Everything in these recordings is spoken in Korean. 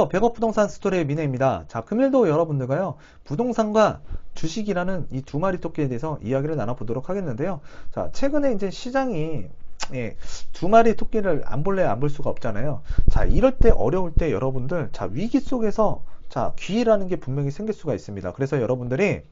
백업 부동산 스토리의 미네입니다. 자, 금일도 여러분들과요, 부동산과 주식이라는 이 두 마리 토끼에 대해서 이야기를 나눠보도록 하겠는데요. 자, 최근에 이제 시장이 두 마리 토끼를 안 볼래 안 볼 수가 없잖아요. 자, 이럴 때 어려울 때 여러분들, 자, 위기 속에서 자, 기회라는 게 분명히 생길 수가 있습니다. 그래서 여러분들이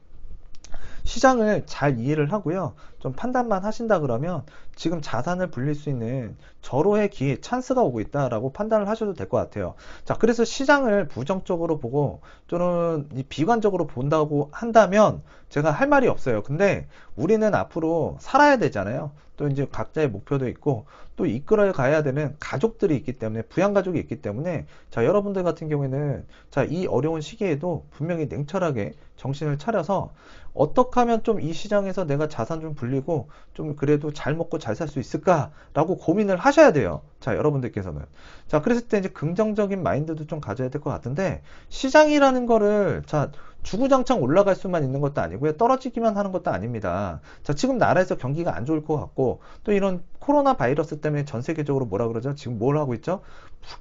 시장을 잘 이해를 하고요. 좀 판단만 하신다 그러면 지금 자산을 불릴 수 있는 절호의 기회, 찬스가 오고 있다라고 판단을 하셔도 될 것 같아요. 자, 그래서 시장을 부정적으로 보고 또는 비관적으로 본다고 한다면 제가 할 말이 없어요. 근데 우리는 앞으로 살아야 되잖아요. 또 이제 각자의 목표도 있고 또 이끌어 가야 되는 가족들이 있기 때문에 부양가족이 있기 때문에 자, 여러분들 같은 경우에는 자, 이 어려운 시기에도 분명히 냉철하게 정신을 차려서 어떻게 하면 좀 이 시장에서 내가 자산 좀 불리고 좀 그래도 잘 먹고 잘 살 수 있을까라고 고민을 하셔야 돼요. 자, 여러분들께서는. 자, 그랬을 때 이제 긍정적인 마인드도 좀 가져야 될 것 같은데 시장이라는 거를 자, 주구장창 올라갈 수만 있는 것도 아니고요. 떨어지기만 하는 것도 아닙니다. 자, 지금 나라에서 경기가 안 좋을 것 같고 또 이런 코로나 바이러스 때문에 전 세계적으로 뭐라 그러죠? 지금 뭘 하고 있죠?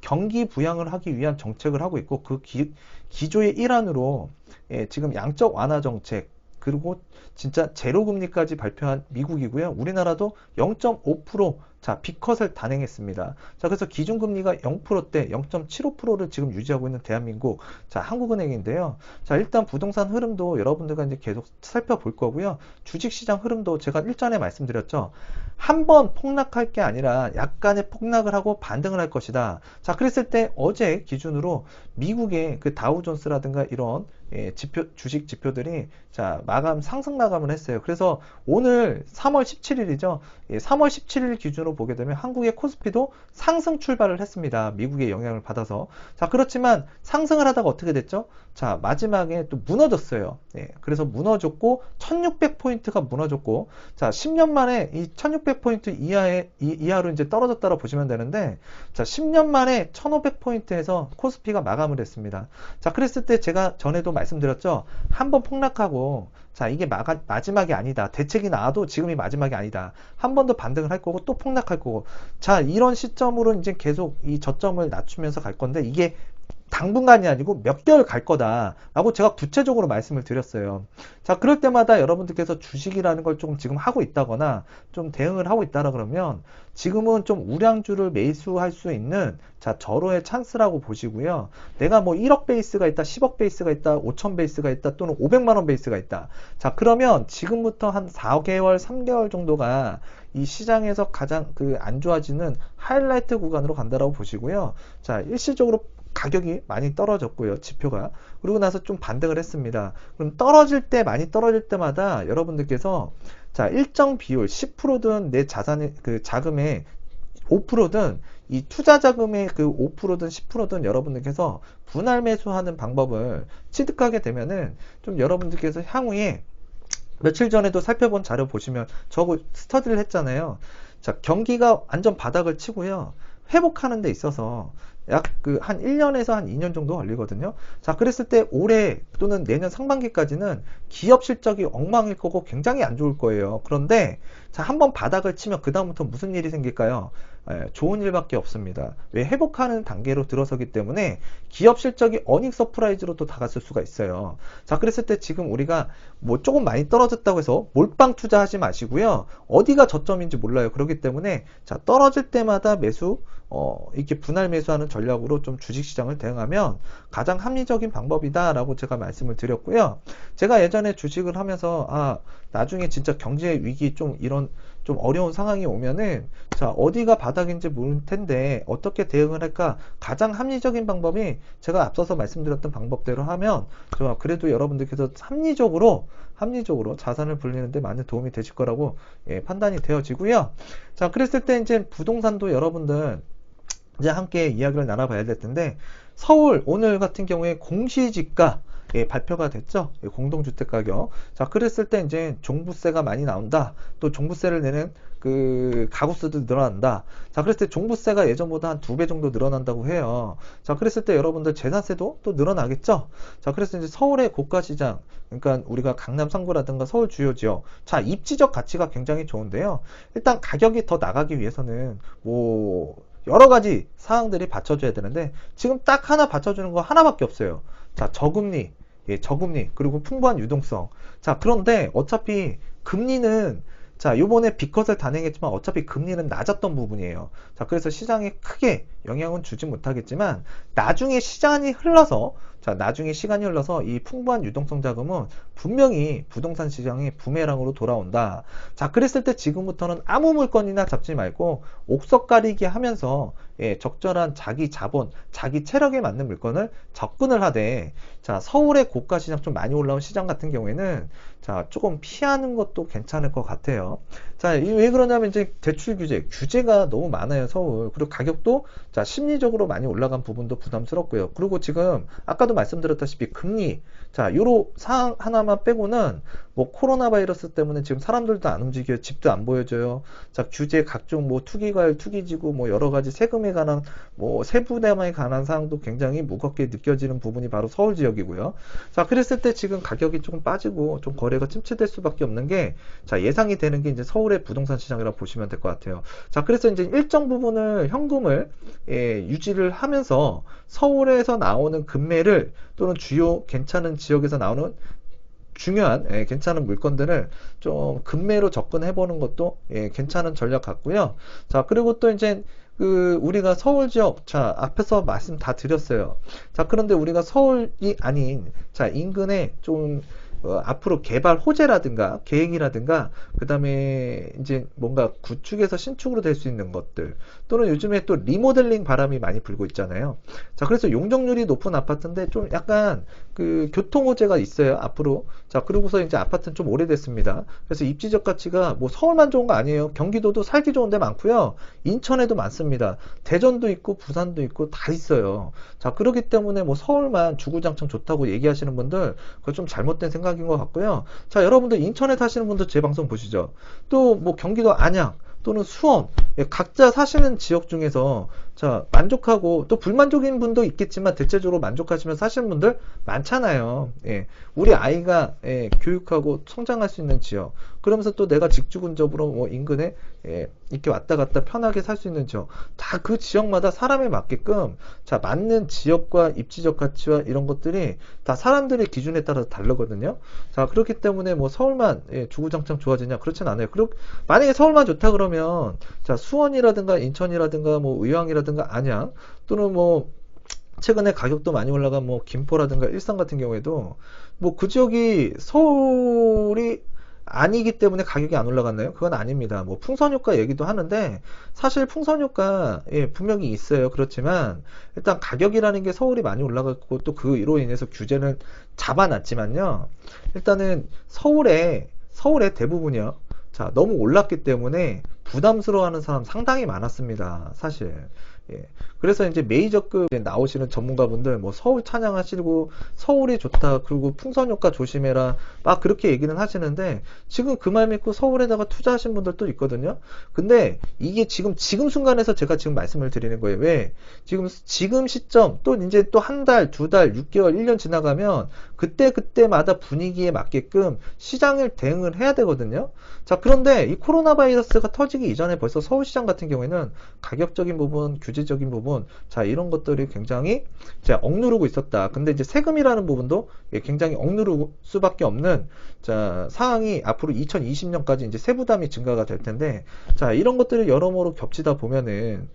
경기 부양을 하기 위한 정책을 하고 있고 그 기조의 일환으로 지금 양적 완화 정책 그리고 진짜 제로금리까지 발표한 미국이고요. 우리나라도 0.5% 자, B컷을 단행했습니다. 자, 그래서 기준금리가 0%대 0.75%를 지금 유지하고 있는 대한민국, 자, 한국은행인데요. 자, 일단 부동산 흐름도 여러분들과 이제 계속 살펴볼 거고요. 주식시장 흐름도 제가 일전에 말씀드렸죠. 한 번 폭락할 게 아니라 약간의 폭락을 하고 반등을 할 것이다. 자, 그랬을 때 어제 기준으로 미국의 그 다우존스라든가 이런 주식 지표들이 자, 상승 마감을 했어요. 그래서 오늘 3월 17일이죠. 3월 17일 기준으로 보게 되면 한국의 코스피도 상승 출발을 했습니다. 미국의 영향을 받아서. 자, 그렇지만 상승을 하다가 어떻게 됐죠? 자, 마지막에 또 무너졌어요. 그래서 무너졌고 1600포인트가 무너졌고 자, 10년 만에 이 1600포인트 이하로 이제 떨어졌다고 보시면 되는데 자, 10년 만에 1500포인트에서 코스피가 마감을 했습니다. 자, 그랬을 때 제가 전에도 말씀드렸죠. 한번 폭락하고 자, 이게 마지막이 아니다. 대책이 나와도 지금이 마지막이 아니다. 한 번 더 반등을 할 거고 또 폭락할 거고. 자, 이런 시점으로 이제 계속 이 저점을 낮추면서 갈 건데 이게 당분간이 아니고 몇 개월 갈 거다라고 제가 구체적으로 말씀을 드렸어요. 자, 그럴 때마다 여러분들께서 주식이라는 걸 조금 지금 하고 있다거나 좀 대응을 하고 있다라 그러면 지금은 좀 우량주를 매수할 수 있는 자, 절호의 찬스라고 보시고요. 내가 뭐 1억 베이스가 있다, 10억 베이스가 있다, 5천 베이스가 있다, 또는 500만 원 베이스가 있다. 자, 그러면 지금부터 한 4개월, 3개월 정도가 이 시장에서 가장 그 안 좋아지는 하이라이트 구간으로 간다라고 보시고요. 자, 일시적으로 가격이 많이 떨어졌고요. 지표가. 그러고 나서 좀 반등을 했습니다. 그럼 많이 떨어질 때마다 여러분들께서 자, 일정 비율 10%든 내 자산의 그 자금의 5%든 이 투자 자금의 그 5%든 10%든 여러분들께서 분할 매수하는 방법을 취득하게 되면은 좀 여러분들께서 향후에 며칠 전에도 살펴본 자료 보시면 저거 스터디를 했잖아요. 자, 경기가 완전 바닥을 치고요. 회복하는 데 있어서 약 그 한 1년에서 한 2년 정도 걸리거든요. 자, 그랬을 때 올해 또는 내년 상반기까지는 기업 실적이 엉망일 거고 굉장히 안 좋을 거예요. 그런데 자, 한번 바닥을 치면 그다음부터 무슨 일이 생길까요? 좋은 일밖에 없습니다. 왜 회복하는 단계로 들어서기 때문에 기업 실적이 어닝 서프라이즈로 또 다가설 수가 있어요. 자, 그랬을 때 지금 우리가 뭐 조금 많이 떨어졌다고 해서 몰빵 투자하지 마시고요. 어디가 저점인지 몰라요. 그렇기 때문에 자, 떨어질 때마다 이렇게 분할 매수하는 전략으로 좀 주식시장을 대응하면 가장 합리적인 방법이다라고 제가 말씀을 드렸고요. 제가 예전에 주식을 하면서 나중에 진짜 경제 위기 좀 이런 좀 어려운 상황이 오면은 자, 어디가 바닥인지 모를 텐데 어떻게 대응을 할까? 가장 합리적인 방법이 제가 앞서서 말씀드렸던 방법대로 하면 그래도 여러분들께서 합리적으로 자산을 불리는데 많은 도움이 되실 거라고 판단이 되어지고요. 자, 그랬을 때 이제 부동산도 여러분들 이제 함께 이야기를 나눠봐야 될 텐데 서울 오늘 같은 경우에 공시지가 발표가 됐죠. 공동주택 가격. 자, 그랬을 때 이제 종부세가 많이 나온다. 또 종부세를 내는 그 가구수도 늘어난다. 자, 그랬을 때 종부세가 예전보다 한 2배 정도 늘어난다고 해요. 자, 그랬을 때 여러분들 재산세도 또 늘어나겠죠. 자, 그래서 이제 서울의 고가시장, 그러니까 우리가 강남 3구라든가 서울 주요 지역, 자, 입지적 가치가 굉장히 좋은데요. 일단 가격이 더 나가기 위해서는 뭐 여러 가지 사항들이 받쳐줘야 되는데 지금 딱 하나 받쳐주는 거 하나밖에 없어요. 자, 저금리, 저금리 그리고 풍부한 유동성. 자, 그런데 어차피 금리는 자, 요번에 B컷을 단행했지만 어차피 금리는 낮았던 부분이에요. 자, 그래서 시장에 크게 영향은 주지 못하겠지만 나중에 시간이 흘러서 나중에 시간이 흘러서 이 풍부한 유동성 자금은 분명히 부동산 시장이 부메랑으로 돌아온다. 자, 그랬을 때 지금부터는 아무 물건이나 잡지 말고 옥석 가리기 하면서 적절한 자기 자본, 자기 체력에 맞는 물건을 접근을 하되, 자, 서울의 고가 시장 좀 많이 올라온 시장 같은 경우에는 자, 조금 피하는 것도 괜찮을 것 같아요. 자, 왜 그러냐면 이제 대출 규제가 너무 많아요, 서울. 그리고 가격도 자, 심리적으로 많이 올라간 부분도 부담스럽고요. 그리고 지금 아까도 말씀드렸다시피 금리, 자, 요로 사항 하나만 빼고는 뭐 코로나 바이러스 때문에 지금 사람들도 안 움직여요. 집도 안 보여줘요. 자, 규제 각종 뭐 투기과열, 투기지구 뭐 여러 가지 세금에 관한 뭐 세부담에 관한 사항도 굉장히 무겁게 느껴지는 부분이 바로 서울 지역이고요. 자, 그랬을 때 지금 가격이 조금 빠지고 좀 거래가 침체될 수밖에 없는 게 자, 예상이 되는 게 이제 서울의 부동산 시장이라고 보시면 될 것 같아요. 자, 그래서 이제 일정 부분을 현금을 유지를 하면서 서울에서 나오는 금매를 또는 주요 괜찮은 지역에서 나오는 중요한 괜찮은 물건들을 좀 금매로 접근해 보는 것도 괜찮은 전략 같고요. 자, 그리고 또 이제 우리가 서울 지역, 자, 앞에서 말씀 다 드렸어요. 자, 그런데 우리가 서울이 아닌, 자, 인근에 좀, 앞으로 개발 호재라든가, 계획이라든가, 그 다음에 이제 뭔가 구축에서 신축으로 될 수 있는 것들, 또는 요즘에 또 리모델링 바람이 많이 불고 있잖아요. 자, 그래서 용적률이 높은 아파트인데 좀 약간 교통 호재가 있어요, 앞으로. 자, 그러고서 이제 아파트는 좀 오래됐습니다. 그래서 입지적 가치가 뭐 서울만 좋은 거 아니에요. 경기도도 살기 좋은 데 많고요. 인천에도 많습니다. 대전도 있고 부산도 있고 다 있어요. 자, 그렇기 때문에 뭐 서울만 주구장창 좋다고 얘기하시는 분들 그거 좀 잘못된 생각인 것 같고요. 자, 여러분들 인천에 사시는 분들 제 방송 보시죠. 또 뭐 경기도 안양 또는 수원, 각자 사시는 지역 중에서 자, 만족하고 또 불만족인 분도 있겠지만 대체적으로 만족하시면서 사시는 분들 많잖아요. 우리 아이가 교육하고 성장할 수 있는 지역, 그러면서 또 내가 직주근접으로 뭐 인근에 이렇게 왔다 갔다 편하게 살 수 있는 지역, 다 그 지역마다 사람에 맞게끔 자, 맞는 지역과 입지적 가치와 이런 것들이 다 사람들의 기준에 따라서 다르거든요. 자, 그렇기 때문에 뭐 서울만 주구장창 좋아지냐, 그렇진 않아요. 그리고 만약에 서울만 좋다 그러면 자, 수원이라든가 인천이라든가 뭐 의왕이라든가 안양, 또는 뭐 최근에 가격도 많이 올라간 뭐 김포라든가 일산 같은 경우에도 뭐 그 지역이 서울이 아니기 때문에 가격이 안 올라갔나요? 그건 아닙니다. 뭐 풍선효과 얘기도 하는데 사실 풍선효과 분명히 있어요. 그렇지만 일단 가격이라는 게 서울이 많이 올라갔고 또 그로 인해서 규제를 잡아놨지만요. 일단은 서울의 대부분이요. 자, 너무 올랐기 때문에 부담스러워하는 사람 상당히 많았습니다. 사실. 그래서 이제 메이저급 나오시는 전문가분들 뭐 서울 찬양하시고 서울이 좋다 그리고 풍선 효과 조심해라 막 그렇게 얘기는 하시는데 지금 그 말 믿고 서울에다가 투자하신 분들도 있거든요. 근데 이게 지금 순간에서 제가 지금 말씀을 드리는 거예요. 왜? 지금 시점 또 이제 또 한 달, 두 달, 6개월, 1년 지나가면 그때마다 분위기에 맞게끔 시장을 대응을 해야 되거든요. 자, 그런데 이 코로나 바이러스가 터지기 이전에 벌써 서울시장 같은 경우에는 가격적인 부분, 규제적인 부분, 자, 이런 것들이 굉장히 자, 억누르고 있었다. 근데 이제 세금이라는 부분도 굉장히 억누를 수밖에 없는 자, 상황이 앞으로 2020년까지 이제 세부담이 증가가 될 텐데, 자, 이런 것들이 여러모로 겹치다 보면은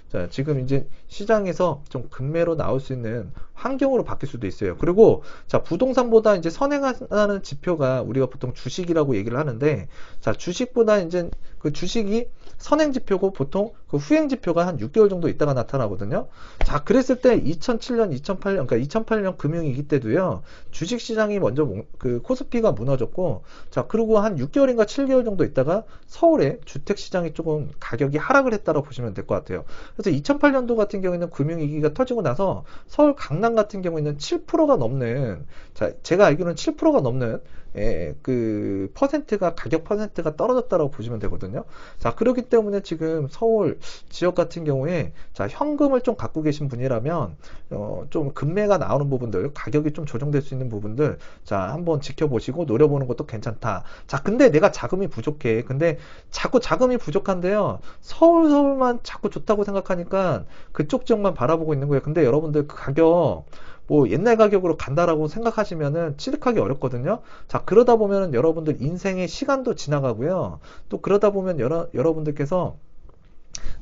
자, 지금 이제 시장에서 좀 급매로 나올 수 있는 환경으로 바뀔 수도 있어요. 그리고 자, 부동산보다 이제 선행하는 지표가 우리가 보통 주식이라고 얘기를 하는데, 자, 주식보다 이제 그 주식이 선행 지표고 보통 그 후행 지표가 한 6개월 정도 있다가 나타나거든요. 자, 그랬을 때 2007년, 2008년, 그러니까 2008년 금융위기 때도요, 주식 시장이 먼저 그 코스피가 무너졌고, 자, 그리고 한 6개월인가 7개월 정도 있다가 서울의 주택 시장이 조금 가격이 하락을 했다고 보시면 될 것 같아요. 그래서 2008년도 같은 경우에는 금융위기가 터지고 나서 서울 강남 같은 경우에는 7%가 넘는, 자, 제가 알기로는 7%가 넘는 그 퍼센트가 가격 퍼센트가 떨어졌다고 보시면 되거든요. 자, 그렇기 때문에 지금 서울 지역 같은 경우에 자, 현금을 좀 갖고 계신 분이라면 좀 금매가 나오는 부분들, 가격이 좀 조정될 수 있는 부분들, 자, 한번 지켜보시고 노려보는 것도 괜찮다. 자, 근데 내가 자금이 부족해. 근데 자꾸 자금이 부족한데요. 서울만 자꾸 좋다고 생각하니까 그쪽 지역만 바라보고 있는 거예요. 근데 여러분들 그 가격 뭐 옛날 가격으로 간다라고 생각하시면은 취득하기 어렵거든요. 자, 그러다 보면은 여러분들 인생의 시간도 지나가고요. 또 그러다 보면 여러분들께서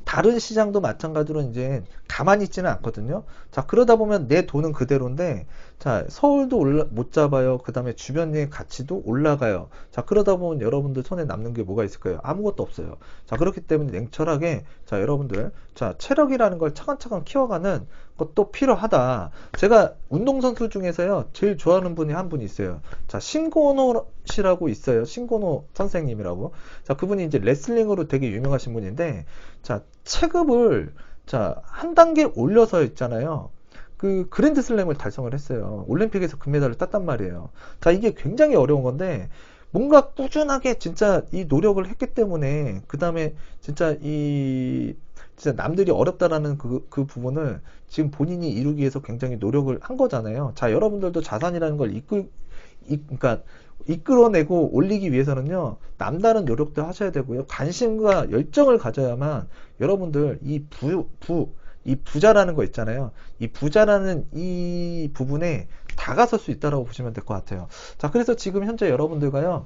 다른 시장도 마찬가지로 이제 가만히 있지는 않거든요. 자, 그러다 보면 내 돈은 그대로인데, 자, 서울도 못 잡아요. 그 다음에 주변의 가치도 올라가요. 자, 그러다 보면 여러분들 손에 남는 게 뭐가 있을까요? 아무것도 없어요. 자, 그렇기 때문에 냉철하게, 자, 여러분들, 자, 체력이라는 걸 차근차근 키워가는 것도 필요하다. 제가 운동선수 중에서요, 제일 좋아하는 분이 한 분이 있어요. 자, 신고노 씨라고 있어요. 신고노 선생님이라고. 자, 그분이 이제 레슬링으로 되게 유명하신 분인데, 자, 체급을, 자, 한 단계 올려서 있잖아요. 그 그랜드슬램을 달성을 했어요. 올림픽에서 금메달을 땄단 말이에요. 자, 이게 굉장히 어려운 건데, 뭔가 꾸준하게 진짜 이 노력을 했기 때문에, 그 다음에 진짜 진짜 남들이 어렵다라는 그 부분을 지금 본인이 이루기 위해서 굉장히 노력을 한 거잖아요. 자, 여러분들도 자산이라는 걸 그러니까 이끌어내고 올리기 위해서는요, 남다른 노력도 하셔야 되고요. 관심과 열정을 가져야만 여러분들 이 부자라는 거 있잖아요. 이 부자라는 이 부분에 다가설 수 있다라고 보시면 될 것 같아요. 자, 그래서 지금 현재 여러분들과요,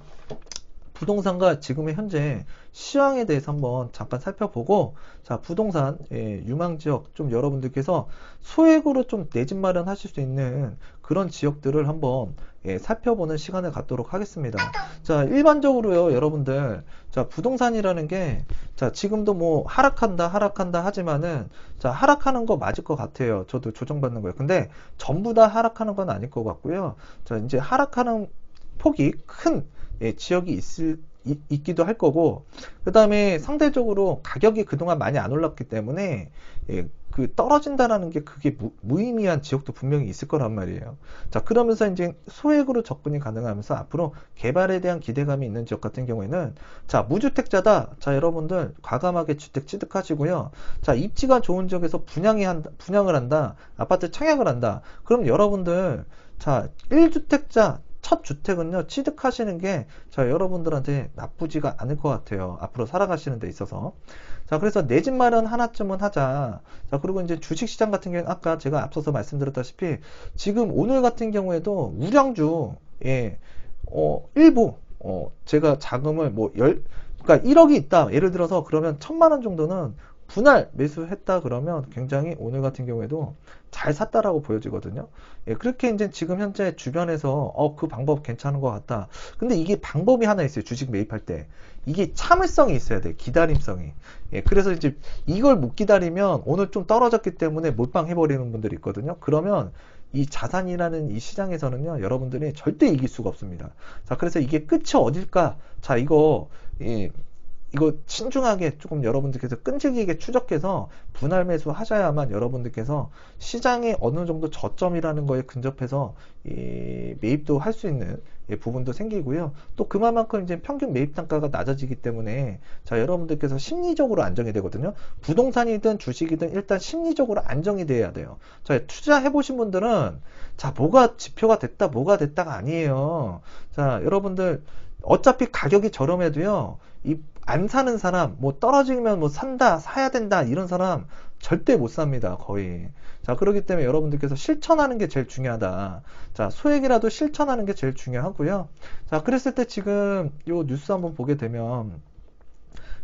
부동산과 지금의 현재 시황에 대해서 한번 잠깐 살펴보고, 자, 부동산 유망 지역 좀 여러분들께서 소액으로 좀 내 집 마련하실 수 있는 그런 지역들을 한번 살펴보는 시간을 갖도록 하겠습니다. 자, 일반적으로요, 여러분들, 자, 부동산이라는 게, 자, 지금도 뭐 하락한다 하지만은, 자, 하락하는 거 맞을 것 같아요. 저도 조정받는 거예요. 근데 전부 다 하락하는 건 아닐 것 같고요. 자, 이제 하락하는 폭이 큰 지역이 있기도 할 거고, 그 다음에 상대적으로 가격이 그동안 많이 안 올랐기 때문에 그 떨어진다라는 게 그게 무의미한 지역도 분명히 있을 거란 말이에요. 자, 그러면서 이제 소액으로 접근이 가능하면서 앞으로 개발에 대한 기대감이 있는 지역 같은 경우에는, 자, 무주택자다. 자, 여러분들 과감하게 주택 취득하시고요. 자, 입지가 좋은 지역에서 분양을 한다. 아파트 청약을 한다. 그럼 여러분들, 자, 1주택자 첫 주택은요, 취득하시는 게, 자, 여러분들한테 나쁘지가 않을 것 같아요. 앞으로 살아가시는 데 있어서. 자, 그래서 내 집 마련 하나쯤은 하자. 자, 그리고 이제 주식시장 같은 경우는 아까 제가 앞서서 말씀드렸다시피, 지금 오늘 같은 경우에도 우량주, 일부, 제가 자금을 그러니까 1억이 있다. 예를 들어서 그러면 1,000만 원 정도는 분할 매수했다 그러면 굉장히 오늘 같은 경우에도 잘 샀다라고 보여지거든요. 그렇게 이제 지금 현재 주변에서 그 방법 괜찮은 것 같다. 근데 이게 방법이 하나 있어요. 주식 매입할 때. 이게 참을성이 있어야 돼. 기다림성이. 그래서 이제 이걸 못 기다리면 오늘 좀 떨어졌기 때문에 몰빵해버리는 분들이 있거든요. 그러면 이 자산이라는 이 시장에서는요, 여러분들이 절대 이길 수가 없습니다. 자, 그래서 이게 끝이 어딜까? 자, 이거 신중하게 조금 여러분들께서 끈질기게 추적해서 분할 매수 하셔야만 여러분들께서 시장에 어느 정도 저점이라는 거에 근접해서 매입도 할 수 있는 부분도 생기고요. 또 그만큼 이제 평균 매입 단가가 낮아지기 때문에, 자, 여러분들께서 심리적으로 안정이 되거든요. 부동산이든 주식이든 일단 심리적으로 안정이 돼야 돼요. 자, 투자해 보신 분들은, 자, 뭐가 지표가 됐다 뭐가 됐다가 아니에요. 자, 여러분들 어차피 가격이 저렴해도요, 안 사는 사람, 뭐 떨어지면 뭐 사야 된다, 이런 사람 절대 못 삽니다, 거의. 자, 그렇기 때문에 여러분들께서 실천하는 게 제일 중요하다. 자, 소액이라도 실천하는 게 제일 중요하고요. 자, 그랬을 때 지금 요 뉴스 한번 보게 되면,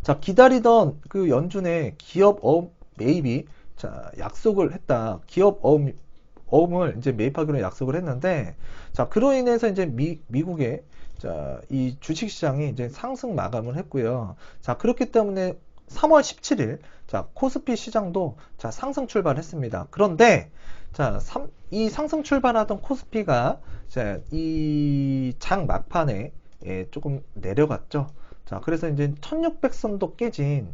자, 기다리던 그 연준의 기업 어음 매입이, 자, 약속을 했다. 기업 어음을 이제 매입하기로 약속을 했는데, 자, 그로 인해서 이제 미국의, 자, 이 주식시장이 이제 상승 마감을 했고요. 자, 그렇기 때문에 3월 17일, 자, 코스피 시장도, 자, 상승 출발했습니다. 그런데, 자, 이 상승 출발하던 코스피가, 자, 이 장 막판에, 조금 내려갔죠. 자, 그래서 이제 1600선도 깨진,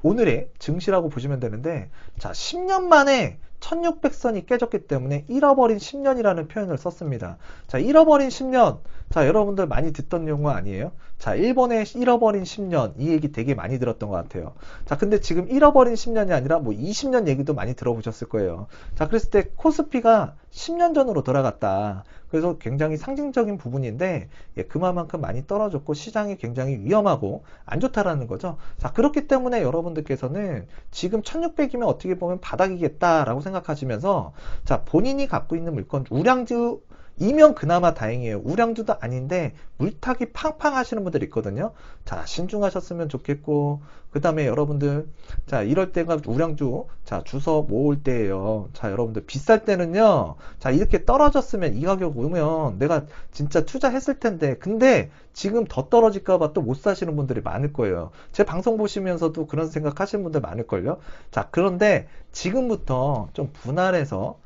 오늘의 증시라고 보시면 되는데, 자, 10년 만에 1600선이 깨졌기 때문에 잃어버린 10년이라는 표현을 썼습니다. 자, 잃어버린 10년. 자, 여러분들 많이 듣던 용어 아니에요? 자, 일본의 잃어버린 10년. 이 얘기 되게 많이 들었던 것 같아요. 자, 근데 지금 잃어버린 10년이 아니라 뭐 20년 얘기도 많이 들어보셨을 거예요. 자, 그랬을 때 코스피가 10년 전으로 돌아갔다. 그래서 굉장히 상징적인 부분인데, 예, 그만큼 많이 떨어졌고 시장이 굉장히 위험하고 안 좋다라는 거죠. 자, 그렇기 때문에 여러분들께서는 지금 1600이면 어떻게 보면 바닥이겠다라고 생각하시면서, 자, 본인이 갖고 있는 물건 우량주 이면 그나마 다행이에요. 우량주도 아닌데 물타기 팡팡 하시는 분들이 있거든요. 자, 신중하셨으면 좋겠고, 그 다음에 여러분들, 자, 이럴 때가 우량주, 자, 주워 모을 때예요. 자, 여러분들 비쌀 때는요, 자, 이렇게 떨어졌으면 이 가격 오면 내가 진짜 투자했을 텐데, 근데 지금 더 떨어질까봐 또 못 사시는 분들이 많을 거예요. 제 방송 보시면서도 그런 생각 하시는 분들 많을걸요. 자, 그런데 지금부터 좀 분할해서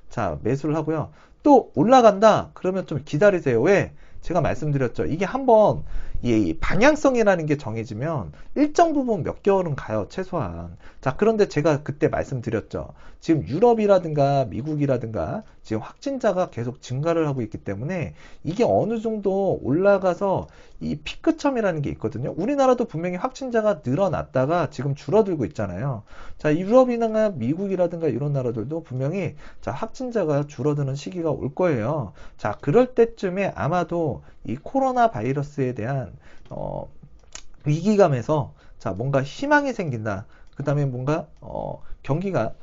자, 매수를 하고요. 또 올라간다 그러면 좀 기다리세요. 왜? 제가 말씀드렸죠. 이게 한번 이 방향성이라는 게 정해지면 일정 부분 몇 개월은 가요, 최소한. 자, 그런데 제가 그때 말씀드렸죠. 지금 유럽이라든가 미국이라든가 지금 확진자가 계속 증가를 하고 있기 때문에 이게 어느 정도 올라가서 이 피크점이라는 게 있거든요. 우리나라도 분명히 확진자가 늘어났다가 지금 줄어들고 있잖아요. 자, 유럽이나 미국이라든가 이런 나라들도 분명히 자, 확진자가 줄어드는 시기가 올 거예요. 자, 그럴 때쯤에 아마도 이 코로나 바이러스에 대한 위기감에서 자, 뭔가 희망이 생긴다. 그 다음에 뭔가 경기가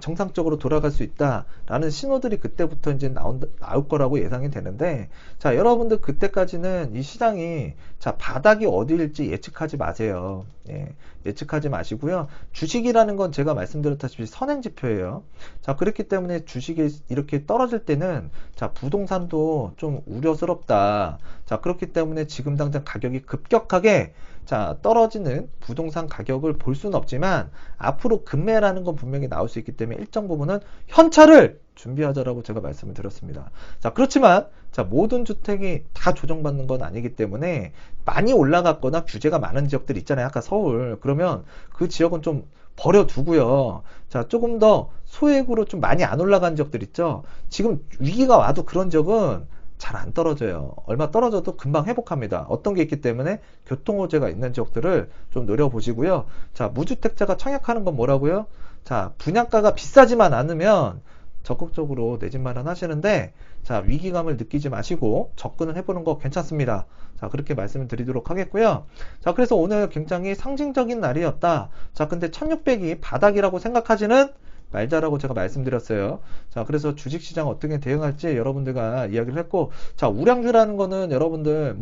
정상적으로 돌아갈 수 있다라는 신호들이 그때부터 이제 나올 거라고 예상이 되는데, 자, 여러분들 그때까지는 이 시장이 자, 바닥이 어디일지 예측하지 마세요. 예, 예측하지 마시고요. 주식이라는 건 제가 말씀드렸다시피 선행지표예요. 자, 그렇기 때문에 주식이 이렇게 떨어질 때는 자, 부동산도 좀 우려스럽다. 자, 그렇기 때문에 지금 당장 가격이 급격하게 자, 떨어지는 부동산 가격을 볼 수는 없지만 앞으로 급매라는 건 분명히 나올 수 있기 때문에 일정 부분은 현찰을 준비하자라고 제가 말씀을 드렸습니다. 자, 그렇지만 자, 모든 주택이 다 조정받는 건 아니기 때문에 많이 올라갔거나 규제가 많은 지역들이 있잖아요. 아까 서울. 그러면 그 지역은 좀 버려두고요. 자, 조금 더 소액으로 좀 많이 안 올라간 지역들 있죠. 지금 위기가 와도 그런 지역은 잘 안 떨어져요. 얼마 떨어져도 금방 회복합니다. 어떤 게 있기 때문에 교통호재가 있는 지역들을 좀 노려보시고요. 자, 무주택자가 청약하는 건 뭐라고요? 자, 분양가가 비싸지만 않으면 적극적으로 내 집 마련하시는데, 자, 위기감을 느끼지 마시고 접근을 해보는 거 괜찮습니다. 자, 그렇게 말씀을 드리도록 하겠고요. 자, 그래서 오늘 굉장히 상징적인 날이었다. 자, 근데 1600이 바닥이라고 생각하지는 말자라고 제가 말씀드렸어요. 자, 그래서 주식시장 어떻게 대응할지 여러분들과 이야기를 했고, 자, 우량주라는 거는 여러분들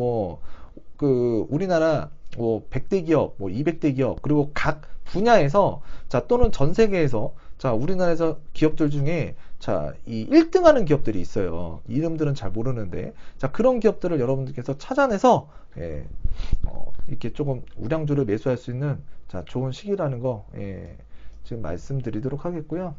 우리나라 100대 기업, 200대 기업, 그리고 각 분야에서 자, 또는 전 세계에서 자, 우리나라에서 기업들 중에 자, 이 1등 하는 기업들이 있어요. 이름들은 잘 모르는데, 자, 그런 기업들을 여러분들께서 찾아내서 이렇게 조금 우량주를 매수할 수 있는 자, 좋은 시기라는 거 지금 말씀드리도록 하겠고요.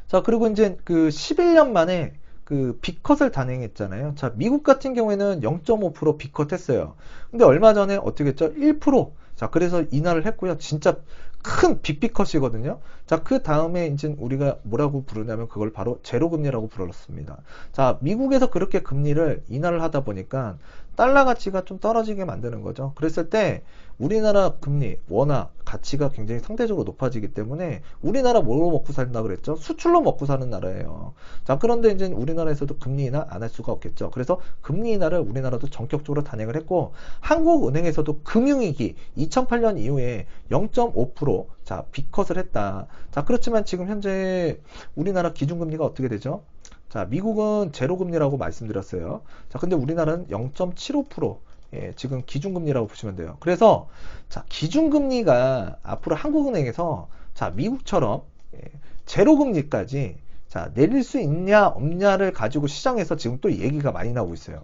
자, 그리고 이제 그 11년 만에 그 B컷을 단행했잖아요. 자, 미국 같은 경우에는 0.5% B컷 했어요. 근데 얼마 전에 어떻게 했죠? 1%. 자, 그래서 인하를 했고요. 진짜 큰 빅비컷이거든요. 자, 그 다음에 이제 우리가 뭐라고 부르냐면 그걸 바로 제로금리라고 불렀습니다. 자, 미국에서 그렇게 금리를 인하를 하다 보니까 달러 가치가 좀 떨어지게 만드는 거죠. 그랬을 때 우리나라 금리, 워낙 가치가 굉장히 상대적으로 높아지기 때문에 우리나라 뭘로 먹고 산다 그랬죠? 수출로 먹고 사는 나라예요. 자, 그런데 이제 우리나라에서도 금리 인하 안 할 수가 없겠죠. 그래서 금리 인하를 우리나라도 전격적으로 단행을 했고, 한국은행에서도 금융위기 2008년 이후에 0.5% 자, B컷을 했다. 자, 그렇지만 지금 현재 우리나라 기준금리가 어떻게 되죠? 자, 미국은 제로금리라고 말씀드렸어요. 자, 근데 우리나라는 0.75%. 예, 지금 기준금리라고 보시면 돼요. 그래서 자, 기준금리가 앞으로 한국은행에서 자, 미국처럼 제로금리까지 자, 내릴 수 있냐 없냐를 가지고 시장에서 지금 또 얘기가 많이 나오고 있어요.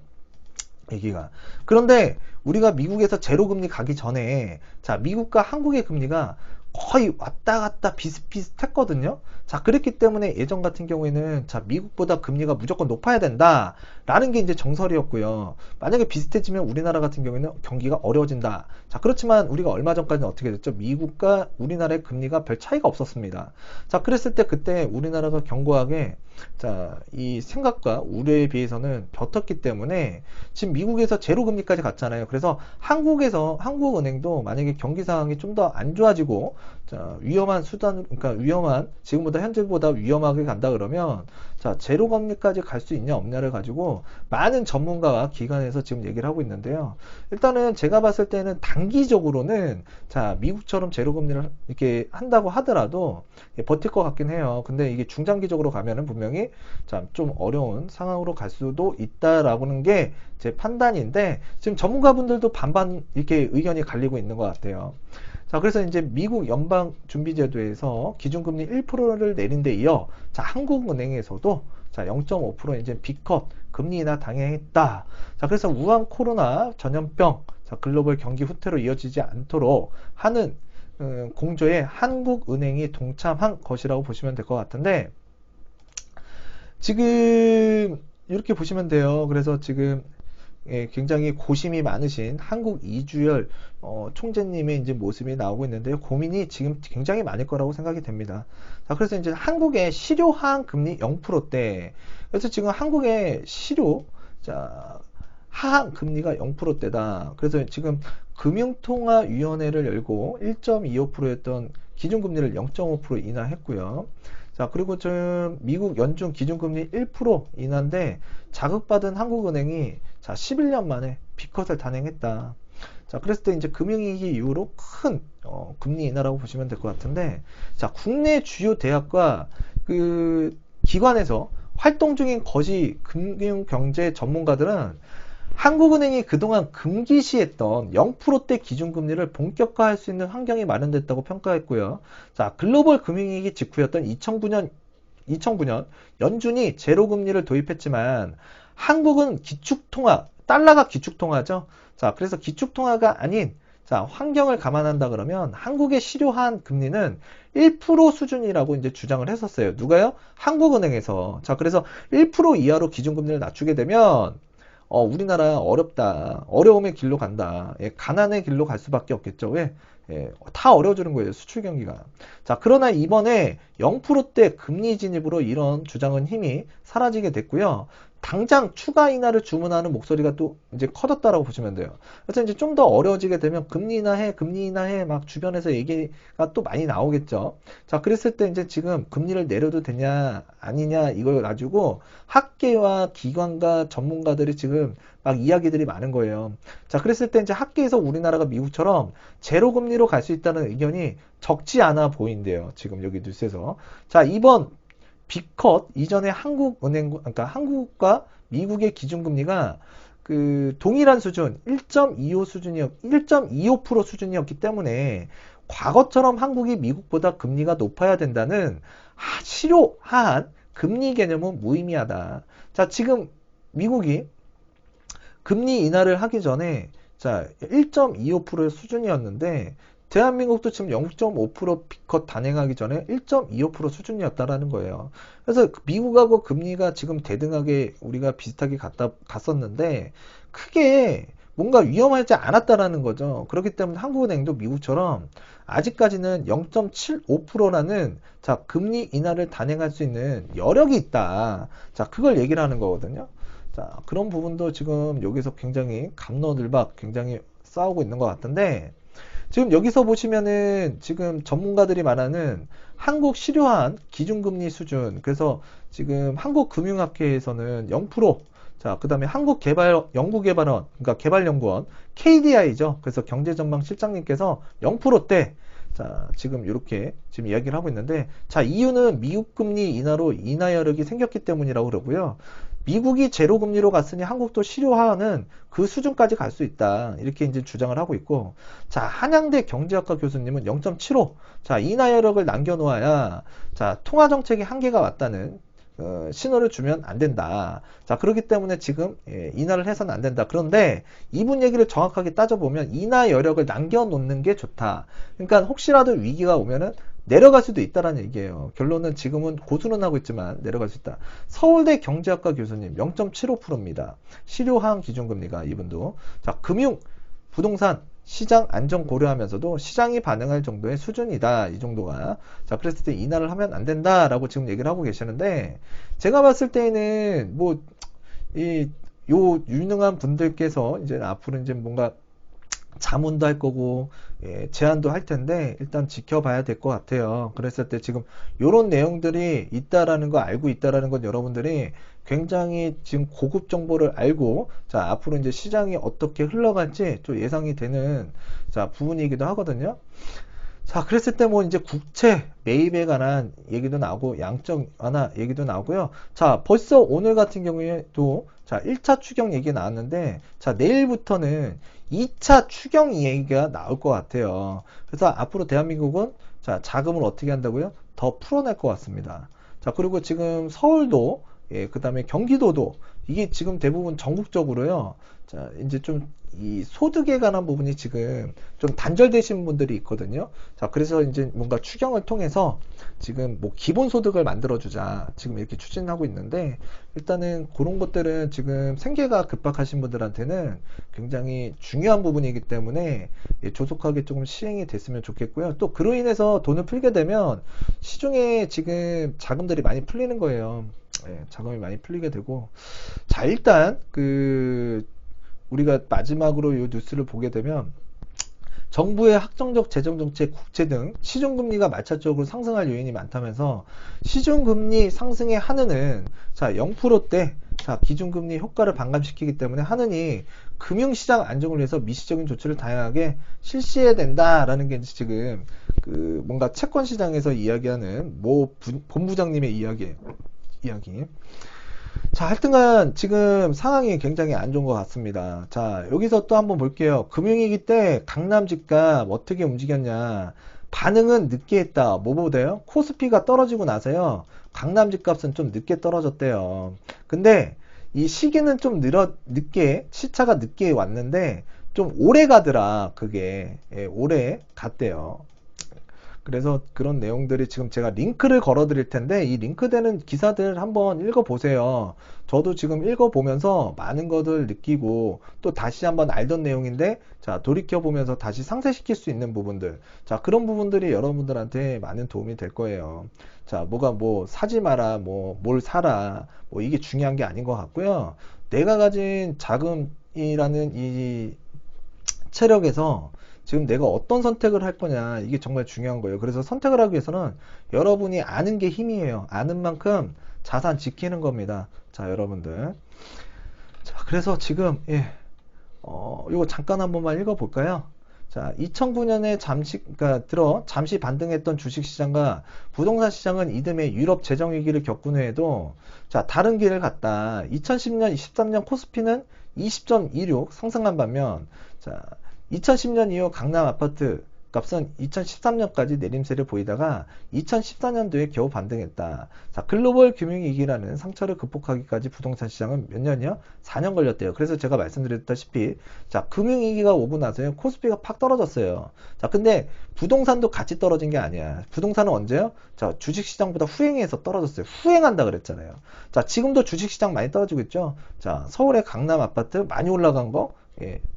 얘기가. 그런데 우리가 미국에서 제로금리 가기 전에 자, 미국과 한국의 금리가 거의 왔다 갔다 비슷비슷했거든요. 자, 그랬기 때문에 예전 같은 경우에는 자, 미국보다 금리가 무조건 높아야 된다 라는 게 이제 정설이었고요. 만약에 비슷해지면 우리나라 같은 경우에는 경기가 어려워진다. 자, 그렇지만 우리가 얼마 전까지는 어떻게 됐죠? 미국과 우리나라의 금리가 별 차이가 없었습니다. 자, 그랬을 때 그때 우리나라가 견고하게 자, 이 생각과 우려에 비해서는 버텼기 때문에 지금 미국에서 제로 금리까지 갔잖아요. 그래서 한국은행도 만약에 경기 상황이 좀 더 안 좋아지고 자, 위험한 수단, 그러니까 위험한 지금보다 현재보다 위험하게 간다 그러면 자, 제로 금리까지 갈 수 있냐 없냐를 가지고 많은 전문가와 기관에서 지금 얘기를 하고 있는데요. 일단은 제가 봤을 때는 단기적으로는 자, 미국처럼 제로 금리를 이렇게 한다고 하더라도 버틸 것 같긴 해요. 근데 이게 중장기적으로 가면은 분명히 자, 좀 어려운 상황으로 갈 수도 있다라는 게 제 판단인데 지금 전문가분들도 반반 이렇게 의견이 갈리고 있는 것 같아요. 자, 그래서 이제 미국 연방준비제도에서 기준금리 1%를 내린 데 이어 자, 한국은행에서도 자, 0.5% 이제 B컷 금리 인하 당행했다. 자, 그래서 우한 코로나 전염병 자, 글로벌 경기 후퇴로 이어지지 않도록 하는 공조에 한국은행이 동참한 것이라고 보시면 될 것 같은데 지금 이렇게 보시면 돼요. 그래서 지금 굉장히 고심이 많으신 한국 이주열 총재님의 이제 모습이 나오고 있는데요. 고민이 지금 굉장히 많을 거라고 생각이 됩니다. 자, 그래서 이제 한국의 실효 하한 금리 0%대. 그래서 지금 한국의 실효 자, 하한 금리가 0%대다. 그래서 지금 금융통화위원회를 열고 1.25%였던 기준금리를 0.5% 인하했고요. 자, 그리고 지금 미국 연준 기준금리 1% 인하인데 자극받은 한국은행이 자, 11년 만에 B컷을 단행했다. 자, 그랬을 때 이제 금융위기 이후로 큰 금리 인하라고 보시면 될 것 같은데 자, 국내 주요 대학과 그 기관에서 활동 중인 거시 금융경제 전문가들은 한국은행이 그동안 금기시했던 0%대 기준금리를 본격화할 수 있는 환경이 마련됐다고 평가했고요. 자, 글로벌 금융위기 직후였던 2009년 연준이 제로금리를 도입했지만 한국은 기축통화, 달러가 기축통화죠. 자, 그래서 기축통화가 아닌 자, 환경을 감안한다 그러면 한국의 실효한 금리는 1% 수준이라고 이제 주장을 했었어요. 누가요? 한국은행에서. 자, 그래서 1% 이하로 기준금리를 낮추게 되면 우리나라 어렵다. 어려움의 길로 간다. 예, 가난의 길로 갈 수밖에 없겠죠. 왜? 예, 다 어려워지는 거예요. 수출 경기가. 자, 그러나 이번에 0%대 금리 진입으로 이런 주장은 힘이 사라지게 됐고요. 당장 추가 인하를 주문하는 목소리가 또 이제 커졌다라고 보시면 돼요. 그래서 이제 좀 더 어려워지게 되면 금리 인하해, 금리 인하해 막 주변에서 얘기가 또 많이 나오겠죠. 자, 그랬을 때 이제 지금 금리를 내려도 되냐 아니냐 이걸 가지고 학계와 기관과 전문가들이 지금 막 이야기들이 많은 거예요. 자, 그랬을 때 이제 학계에서 우리나라가 미국처럼 제로 금리로 갈 수 있다는 의견이 적지 않아 보인대요. 지금 여기 뉴스에서. 자, 이번 B컷 이전에 그러니까 한국과 미국의 기준금리가 그 동일한 수준 1.25% 수준이었기 때문에 과거처럼 한국이 미국보다 금리가 높아야 된다는 실효한 금리 개념은 무의미하다. 자, 지금 미국이 금리 인하를 하기 전에 자, 1.25% 수준이었는데 대한민국도 지금 0.5% B컷 단행하기 전에 1.25% 수준이었다라는 거예요. 그래서 미국하고 금리가 지금 대등하게 우리가 비슷하게 갔었는데 크게 뭔가 위험하지 않았다라는 거죠. 그렇기 때문에 한국은행도 미국처럼 아직까지는 0.75%라는 자, 금리 인하를 단행할 수 있는 여력이 있다. 자, 그걸 얘기를 하는 거거든요. 자, 그런 부분도 지금 여기서 굉장히 갑론을박 굉장히 싸우고 있는 것 같은데 지금 여기서 보시면은 지금 전문가들이 말하는 한국 실효한 기준금리 수준 그래서 지금 한국금융학회에서는 0% 자, 그 다음에 한국연구개발원 그러니까 개발연구원 KDI죠. 그래서 경제전망실장님께서 0%대 자, 지금 이렇게 지금 이야기를 하고 있는데 자, 이유는 미국 금리 인하로 인하 여력이 생겼기 때문이라고 그러고요. 미국이 제로 금리로 갔으니 한국도 실효화하는 그 수준까지 갈 수 있다. 이렇게 이제 주장을 하고 있고, 자, 한양대 경제학과 교수님은 0.75. 자, 인하 여력을 남겨놓아야, 자, 통화 정책의 한계가 왔다는, 신호를 주면 안 된다. 자, 그렇기 때문에 지금 인하를 해서는 안 된다. 그런데 이분 얘기를 정확하게 따져보면 인하 여력을 남겨놓는 게 좋다. 그러니까 혹시라도 위기가 오면은 내려갈 수도 있다라는 얘기예요. 결론은 지금은 고수는 하고 있지만 내려갈 수 있다. 서울대 경제학과 교수님 0.75%입니다. 실효하한 기준금리가 이분도. 자, 금융, 부동산, 시장 안정 고려하면서도 시장이 반응할 정도의 수준이다. 이 정도가. 자, 그랬을 때 인하를 하면 안 된다라고 지금 얘기를 하고 계시는데 제가 봤을 때는 뭐 요 유능한 분들께서 이제 앞으로 이제 뭔가 자문도 할 거고 제안도 할 텐데 일단 지켜봐야 될 것 같아요. 그랬을 때 지금 이런 내용들이 있다라는 거 알고 있다라는 건 여러분들이 굉장히 지금 고급 정보를 알고 자 앞으로 이제 시장이 어떻게 흘러갈지 좀 예상이 되는 자 부분이기도 하거든요. 자, 그랬을 때 뭐 이제 국채 매입에 관한 얘기도 나오고 양적 완화 얘기도 나오고요. 자, 벌써 오늘 같은 경우에도 자, 1차 추경 얘기 나왔는데 자, 내일부터는 2차 추경 얘기가 나올 것 같아요. 그래서 앞으로 대한민국은 자, 자금을 어떻게 한다고요? 더 풀어낼 것 같습니다. 자, 그리고 지금 서울도 그다음에 경기도도 이게 지금 대부분 전국적으로요. 자, 이제 좀 이 소득에 관한 부분이 지금 좀 단절되신 분들이 있거든요. 자, 그래서 이제 뭔가 추경을 통해서 지금 뭐 기본소득을 만들어주자 지금 이렇게 추진하고 있는데 일단은 그런 것들은 지금 생계가 급박하신 분들한테는 굉장히 중요한 부분이기 때문에 조속하게 조금 시행이 됐으면 좋겠고요. 또 그로 인해서 돈을 풀게 되면 시중에 지금 자금들이 많이 풀리는 거예요. 자금이 많이 풀리게 되고 자 일단 우리가 마지막으로 이 뉴스를 보게 되면 정부의 확정적 재정정책, 국채 등 시중금리가 말차적으로 상승할 요인이 많다면서 시중금리 상승의 한은은 자 0%대 자 기준금리 효과를 반감시키기 때문에 한은이 금융시장 안정을 위해서 미시적인 조치를 다양하게 실시해야 된다라는 게 지금 뭔가 채권시장에서 이야기하는 모 본부장님의 이야기예요. 자, 하여튼간 지금 상황이 굉장히 안 좋은 것 같습니다. 자, 여기서 또 한번 볼게요. 금융위기 때 강남 집값 어떻게 움직였냐. 반응은 늦게 했다. 뭐보다요? 코스피가 떨어지고 나서요. 강남 집값은 좀 늦게 떨어졌대요. 근데 이 시기는 좀 늦게, 시차가 늦게 왔는데 좀 오래 가더라. 그게. 오래 갔대요. 그래서 그런 내용들이 지금 제가 링크를 걸어 드릴 텐데 이 링크되는 기사들 한번 읽어 보세요. 저도 지금 읽어 보면서 많은 것을 느끼고 또 다시 한번 알던 내용인데 자 돌이켜 보면서 다시 상쇄시킬 수 있는 부분들 자 그런 부분들이 여러분들한테 많은 도움이 될 거예요. 자 뭐가 뭐 사지 마라 뭐 뭘 사라 뭐 이게 중요한 게 아닌 것 같고요. 내가 가진 자금이라는 이 체력에서 지금 내가 어떤 선택을 할 거냐 이게 정말 중요한 거예요. 그래서 선택을 하기 위해서는 여러분이 아는 게 힘이에요. 아는 만큼 자산 지키는 겁니다. 자 여러분들 자 그래서 지금 이거 잠깐 한 번만 읽어 볼까요? 자 2009년에 잠시 반등했던 주식시장과 부동산 시장은 이듬해 유럽 재정위기를 겪은 후에도 자 다른 길을 갔다. 2010년 23년 코스피는 20.26 상승한 반면 자 2010년 이후 강남 아파트 값은 2013년까지 내림세를 보이다가 2014년도에 겨우 반등했다. 자, 글로벌 금융위기라는 상처를 극복하기까지 부동산 시장은 몇 년이요? 4년 걸렸대요. 그래서 제가 말씀드렸다시피 자, 금융위기가 오고 나서요. 코스피가 팍 떨어졌어요. 자, 근데 부동산도 같이 떨어진 게 아니야. 부동산은 언제요? 자, 주식시장보다 후행해서 떨어졌어요. 후행한다 그랬잖아요. 자, 지금도 주식시장 많이 떨어지고 있죠? 자, 서울의 강남 아파트 많이 올라간 거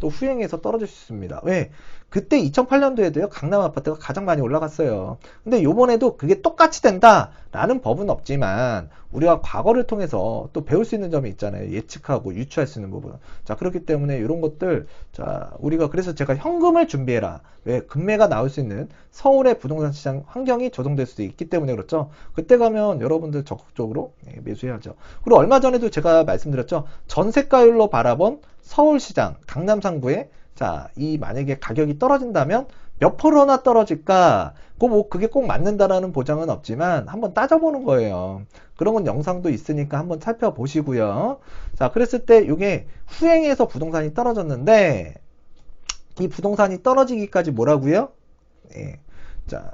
또 후행해서 떨어질 수 있습니다. 왜? 그때 2008년도에도요 강남 아파트가 가장 많이 올라갔어요. 근데 요번에도 그게 똑같이 된다라는 법은 없지만 우리가 과거를 통해서 또 배울 수 있는 점이 있잖아요. 예측하고 유추할 수 있는 부분. 자 그렇기 때문에 이런 것들 자 우리가 그래서 제가 현금을 준비해라. 왜? 금매가 나올 수 있는 서울의 부동산 시장 환경이 조성될 수도 있기 때문에 그렇죠. 그때 가면 여러분들 적극적으로 매수해야죠. 그리고 얼마 전에도 제가 말씀드렸죠. 전세가율로 바라본 서울시장 강남 상부에 자, 이 만약에 가격이 떨어진다면 몇 프로나 떨어질까? 그게 꼭 맞는다라는 보장은 없지만 한번 따져보는 거예요. 그런 건 영상도 있으니까 한번 살펴보시고요. 자, 그랬을 때 이게 후행해서 부동산이 떨어졌는데 이 부동산이 떨어지기까지 뭐라고요? 자,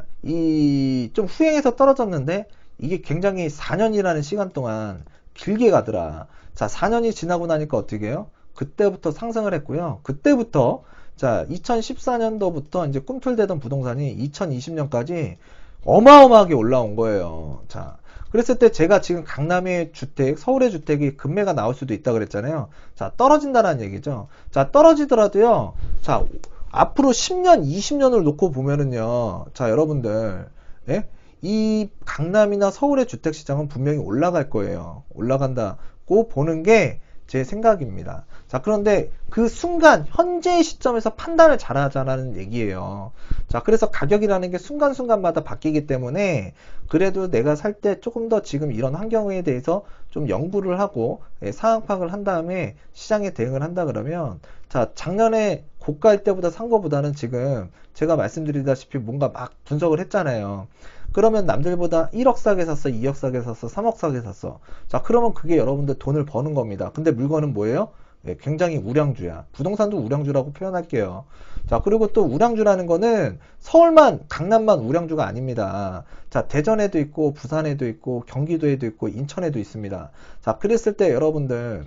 좀 후행해서 떨어졌는데 이게 굉장히 4년이라는 시간 동안 길게 가더라. 자, 4년이 지나고 나니까 어떻게 해요? 그때부터 상승을 했고요. 그때부터 자, 2014년도부터 이제 꿈틀대던 부동산이 2020년까지 어마어마하게 올라온 거예요. 자, 그랬을 때 제가 지금 강남의 주택, 서울의 주택이 급매가 나올 수도 있다 그랬잖아요. 자, 떨어진다는 얘기죠. 자, 떨어지더라도요. 자, 앞으로 10년, 20년을 놓고 보면은요. 자, 여러분들, 예? 이 강남이나 서울의 주택 시장은 분명히 올라갈 거예요. 올라간다고 보는 게 제 생각입니다. 자, 그런데 그 순간 현재의 시점에서 판단을 잘하자는 얘기예요. 자, 그래서 가격이라는 게 순간순간마다 바뀌기 때문에 그래도 내가 살 때 조금 더 지금 이런 환경에 대해서 좀 연구를 하고 상황 파악을 한 다음에 시장에 대응을 한다 그러면 자, 작년에 고가일 때보다 산 거보다는 지금 제가 말씀드리다시피 뭔가 막 분석을 했잖아요. 그러면 남들보다 1억 싸게 샀어, 2억 싸게 샀어, 3억 싸게 샀어. 자, 그러면 그게 여러분들 돈을 버는 겁니다. 근데 물건은 뭐예요? 네, 굉장히 우량주야. 부동산도 우량주라고 표현할게요. 자, 그리고 또 우량주라는 거는 서울만, 강남만 우량주가 아닙니다. 자, 대전에도 있고, 부산에도 있고, 경기도에도 있고, 인천에도 있습니다. 자, 그랬을 때 여러분들,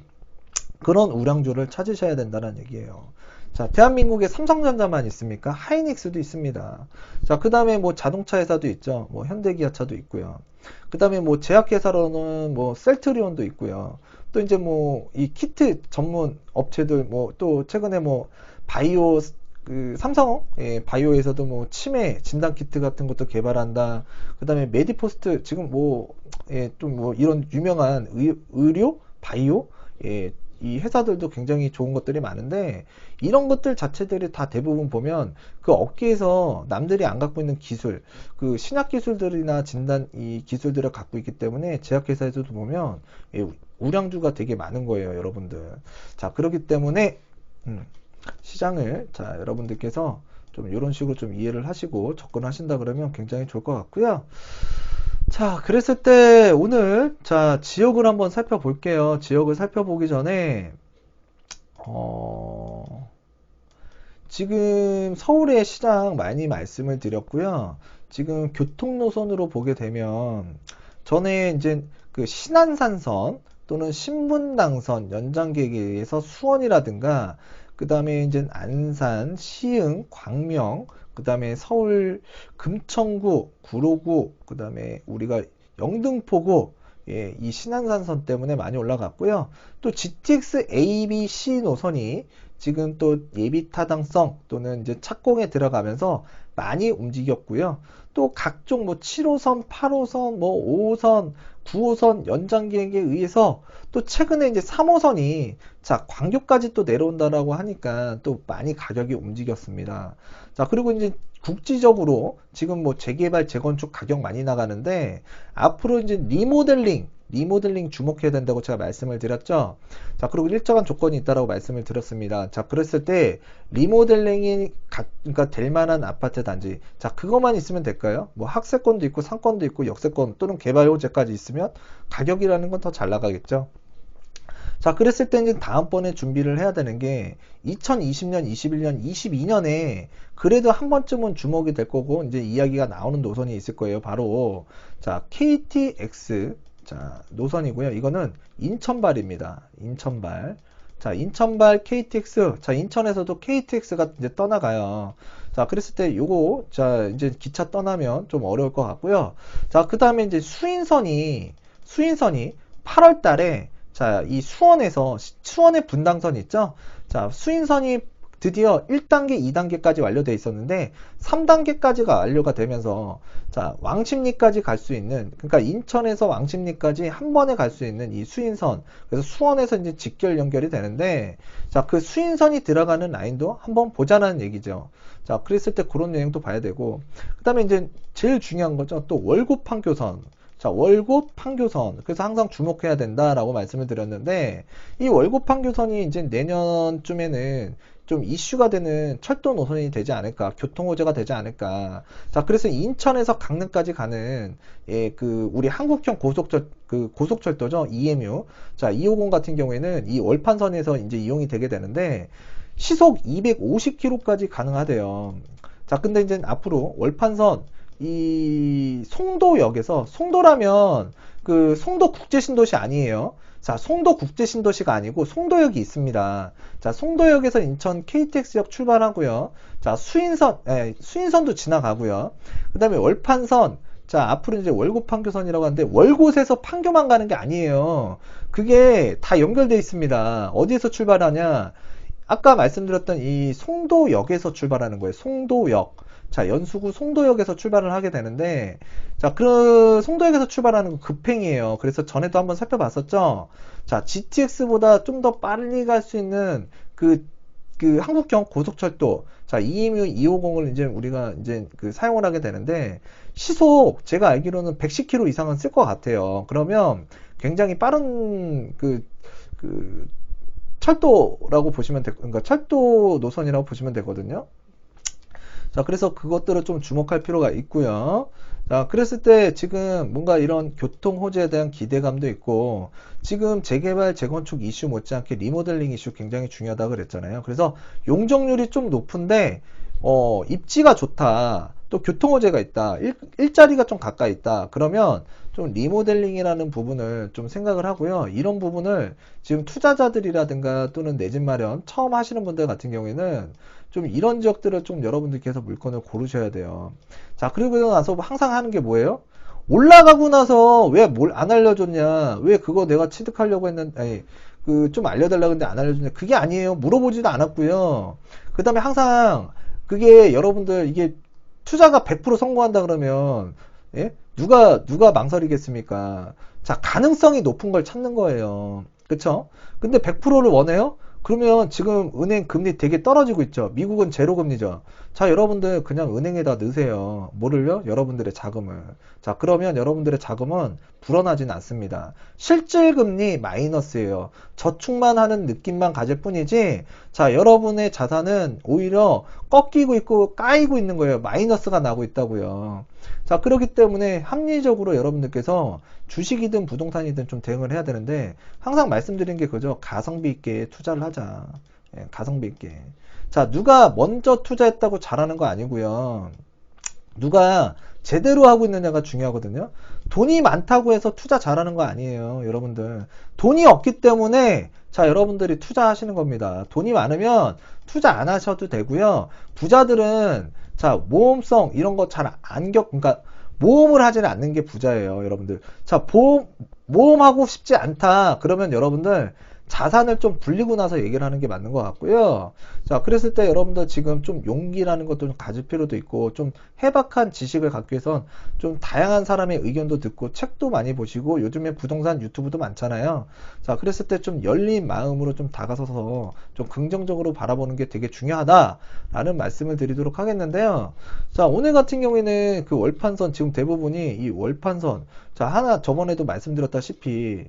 그런 우량주를 찾으셔야 된다는 얘기예요. 자, 대한민국에 삼성전자만 있습니까? 하이닉스도 있습니다. 자, 그 다음에 뭐 자동차 회사도 있죠. 뭐 현대기아차도 있고요. 그 다음에 뭐 제약회사로는 뭐 셀트리온도 있고요. 또 이제 뭐 이 키트 전문 업체들 뭐 또 최근에 뭐 바이오 그 삼성 바이오에서도 뭐 치매 진단 키트 같은 것도 개발한다. 그 다음에 메디포스트 지금 뭐 좀 뭐 이런 유명한 의료 바이오 이 회사들도 굉장히 좋은 것들이 많은데 이런 것들 자체들이 다 대부분 보면 그 업계에서 남들이 안 갖고 있는 기술, 그 신약 기술들이나 진단 이 기술들을 갖고 있기 때문에 제약회사에서도 보면 우량주가 되게 많은 거예요, 여러분들. 자, 그렇기 때문에 시장을 자 여러분들께서 좀 이런 식으로 좀 이해를 하시고 접근하신다 그러면 굉장히 좋을 것 같고요. 자, 그랬을 때 오늘 자 지역을 한번 살펴볼게요. 지역을 살펴보기 전에 지금 서울의 시장 많이 말씀을 드렸고요. 지금 교통 노선으로 보게 되면 전에 이제 그 신안산선 또는 신분당선 연장 계획에 의해서 수원이라든가 그 다음에 이제 안산, 시흥, 광명, 그 다음에 서울 금천구, 구로구, 그 다음에 우리가 영등포구, 이 신안산선 때문에 많이 올라갔고요. 또 GTX A, B, C 노선이 지금 또 예비 타당성 또는 이제 착공에 들어가면서 많이 움직였고요. 또 각종 뭐 7호선, 8호선, 뭐 5호선, 9호선 연장 계획에 의해서 또 최근에 이제 3호선이 자 광교까지 또 내려온다라고 하니까 또 많이 가격이 움직였습니다. 자, 그리고 이제 국지적으로 지금 뭐 재개발, 재건축 가격 많이 나가는데 앞으로 이제 리모델링 주목해야 된다고 제가 말씀을 드렸죠. 자, 그리고 일정한 조건이 있다라고 말씀을 드렸습니다. 자, 그랬을 때 리모델링이 그러니까 될 만한 아파트 단지. 자, 그것만 있으면 될까요? 뭐 학세권도 있고 상권도 있고 역세권 또는 개발 호재까지 있으면 가격이라는 건 더 잘 나가겠죠. 자, 그랬을 때 이제 다음번에 준비를 해야 되는 게 2020년, 21년, 22년에 그래도 한 번쯤은 주목이 될 거고 이제 이야기가 나오는 노선이 있을 거예요. 바로 자, KTX 자, 노선이고요. 이거는 인천발입니다. 인천발. 자, 인천발 KTX. 자, 인천에서도 KTX가 이제 떠나가요. 자, 그랬을 때 요거 자, 이제 기차 떠나면 좀 어려울 것 같고요. 자, 그다음에 이제 수인선이 8월 달에 자, 이 수원의 분당선 있죠? 자, 수인선이 드디어 1단계, 2단계까지 완료되어 있었는데 3단계까지가 완료가 되면서 자, 왕십리까지 갈 수 있는 그러니까 인천에서 왕십리까지 한 번에 갈 수 있는 이 수인선 그래서 수원에서 이제 직결 연결이 되는데 자, 그 수인선이 들어가는 라인도 한번 보자는 얘기죠. 자, 그랬을 때 그런 내용도 봐야 되고 그다음에 이제 제일 중요한 거죠. 또 월곶 판교선 자, 월곶 판교선. 그래서 항상 주목해야 된다라고 말씀을 드렸는데, 이 월곶 판교선이 이제 내년쯤에는 좀 이슈가 되는 철도 노선이 되지 않을까, 교통호재가 되지 않을까. 자, 그래서 인천에서 강릉까지 가는, 우리 한국형 고속철도죠. EMU. 자, 250 같은 경우에는 이 월판선에서 이제 이용이 되게 되는데, 시속 250km까지 가능하대요. 자, 근데 이제 앞으로 월판선, 이 송도역에서, 송도라면 그 송도 국제신도시 아니에요. 자, 송도 국제신도시가 아니고 송도역이 있습니다. 자, 송도역에서 인천 KTX역 출발하고요. 자, 수인선도 지나가고요. 그 다음에 월판선, 자, 앞으로 이제 월곶 판교선이라고 하는데, 월곶에서 판교만 가는 게 아니에요. 그게 다 연결되어 있습니다. 어디에서 출발하냐? 아까 말씀드렸던 이 송도역에서 출발하는 거예요. 송도역. 자, 연수구 송도역에서 출발을 하게 되는데, 자, 그 송도역에서 출발하는 건 급행이에요. 그래서 전에도 한번 살펴봤었죠. 자, GTX보다 좀 더 빨리 갈 수 있는 그 한국형 고속철도, 자, EMU 250을 이제 우리가 이제 그 사용을 하게 되는데, 시속 제가 알기로는 110km 이상은 쓸 것 같아요. 그러면 굉장히 빠른 그 철도라고 보시면 그러니까 철도 노선이라고 보시면 되거든요. 자, 그래서 그것들을 좀 주목할 필요가 있고요. 자, 그랬을 때 지금 뭔가 이런 교통 호재에 대한 기대감도 있고, 지금 재개발, 재건축 이슈 못지않게 리모델링 이슈 굉장히 중요하다 그랬잖아요. 그래서 용적률이 좀 높은데, 입지가 좋다. 또 교통 호재가 있다. 일자리가 좀 가까이 있다. 그러면 좀 리모델링이라는 부분을 좀 생각을 하고요. 이런 부분을 지금 투자자들이라든가 또는 내 집 마련 처음 하시는 분들 같은 경우에는 좀 이런 지역들을 좀 여러분들께서 물건을 고르셔야 돼요. 자, 그리고 나서 항상 하는 게 뭐예요? 올라가고 나서 왜 뭘 안 알려줬냐? 왜 그거 내가 취득하려고 했는데, 아니, 그 좀 알려달라고 했는데 안 알려줬냐? 그게 아니에요. 물어보지도 않았고요. 그 다음에 항상 그게 여러분들 이게 투자가 100% 성공한다 그러면, 예? 누가 망설이겠습니까? 자, 가능성이 높은 걸 찾는 거예요. 그쵸? 근데 100%를 원해요? 그러면 지금 은행 금리 되게 떨어지고 있죠. 미국은 제로 금리죠. 자, 여러분들 그냥 은행에다 넣으세요. 뭐를요? 여러분들의 자금을. 자, 그러면 여러분들의 자금은 불어나지는 않습니다. 실질 금리 마이너스예요. 저축만 하는 느낌만 가질 뿐이지, 자, 여러분의 자산은 오히려 꺾이고 있고 까이고 있는 거예요. 마이너스가 나고 있다고요. 자, 그렇기 때문에 합리적으로 여러분들께서 주식이든 부동산이든 좀 대응을 해야 되는데, 항상 말씀드린 게 그죠. 가성비 있게 투자를 하자. 예, 가성비 있게. 자, 누가 먼저 투자했다고 잘하는 거 아니고요. 누가 제대로 하고 있느냐가 중요하거든요. 돈이 많다고 해서 투자 잘하는 거 아니에요, 여러분들. 돈이 없기 때문에 자, 여러분들이 투자하시는 겁니다. 돈이 많으면 투자 안 하셔도 되고요. 부자들은 자, 모험성 이런 거 잘 안 그러니까 모험을 하지는 않는 게 부자예요, 여러분들. 자, 모험하고 싶지 않다. 그러면 여러분들 자산을 좀 불리고 나서 얘기를 하는 게 맞는 것 같고요. 자, 그랬을 때 여러분들 지금 좀 용기라는 것도 좀 가질 필요도 있고, 좀 해박한 지식을 갖기 위해선 좀 다양한 사람의 의견도 듣고, 책도 많이 보시고, 요즘에 부동산 유튜브도 많잖아요. 자, 그랬을 때 좀 열린 마음으로 좀 다가서서 좀 긍정적으로 바라보는 게 되게 중요하다라는 말씀을 드리도록 하겠는데요. 자, 오늘 같은 경우에는 그 월판선, 지금 대부분이 이 월판선, 자, 하나 저번에도 말씀드렸다시피,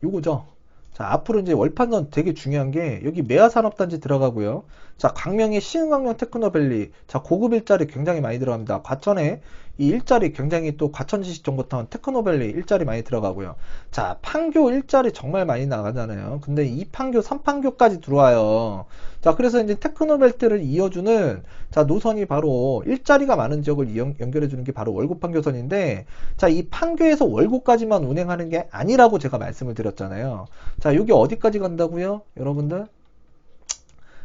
요거죠. 자, 앞으로 이제 월판선 되게 중요한 게 여기 매화산업단지 들어가고요. 자, 광명의 시흥광명 테크노밸리. 자, 고급 일자리 굉장히 많이 들어갑니다. 과천에 이 일자리 굉장히 또 과천지식정보타운 테크노밸리 일자리 많이 들어가고요. 자, 판교 일자리 정말 많이 나가잖아요. 근데 2판교, 3판교까지 들어와요. 자, 그래서 이제 테크노벨트를 이어주는 자, 노선이 바로 일자리가 많은 지역을 연결해주는 게 바로 월곶 판교선인데, 자, 이 판교에서 월곶까지만 운행하는 게 아니라고 제가 말씀을 드렸잖아요. 자, 여기 어디까지 간다고요? 여러분들?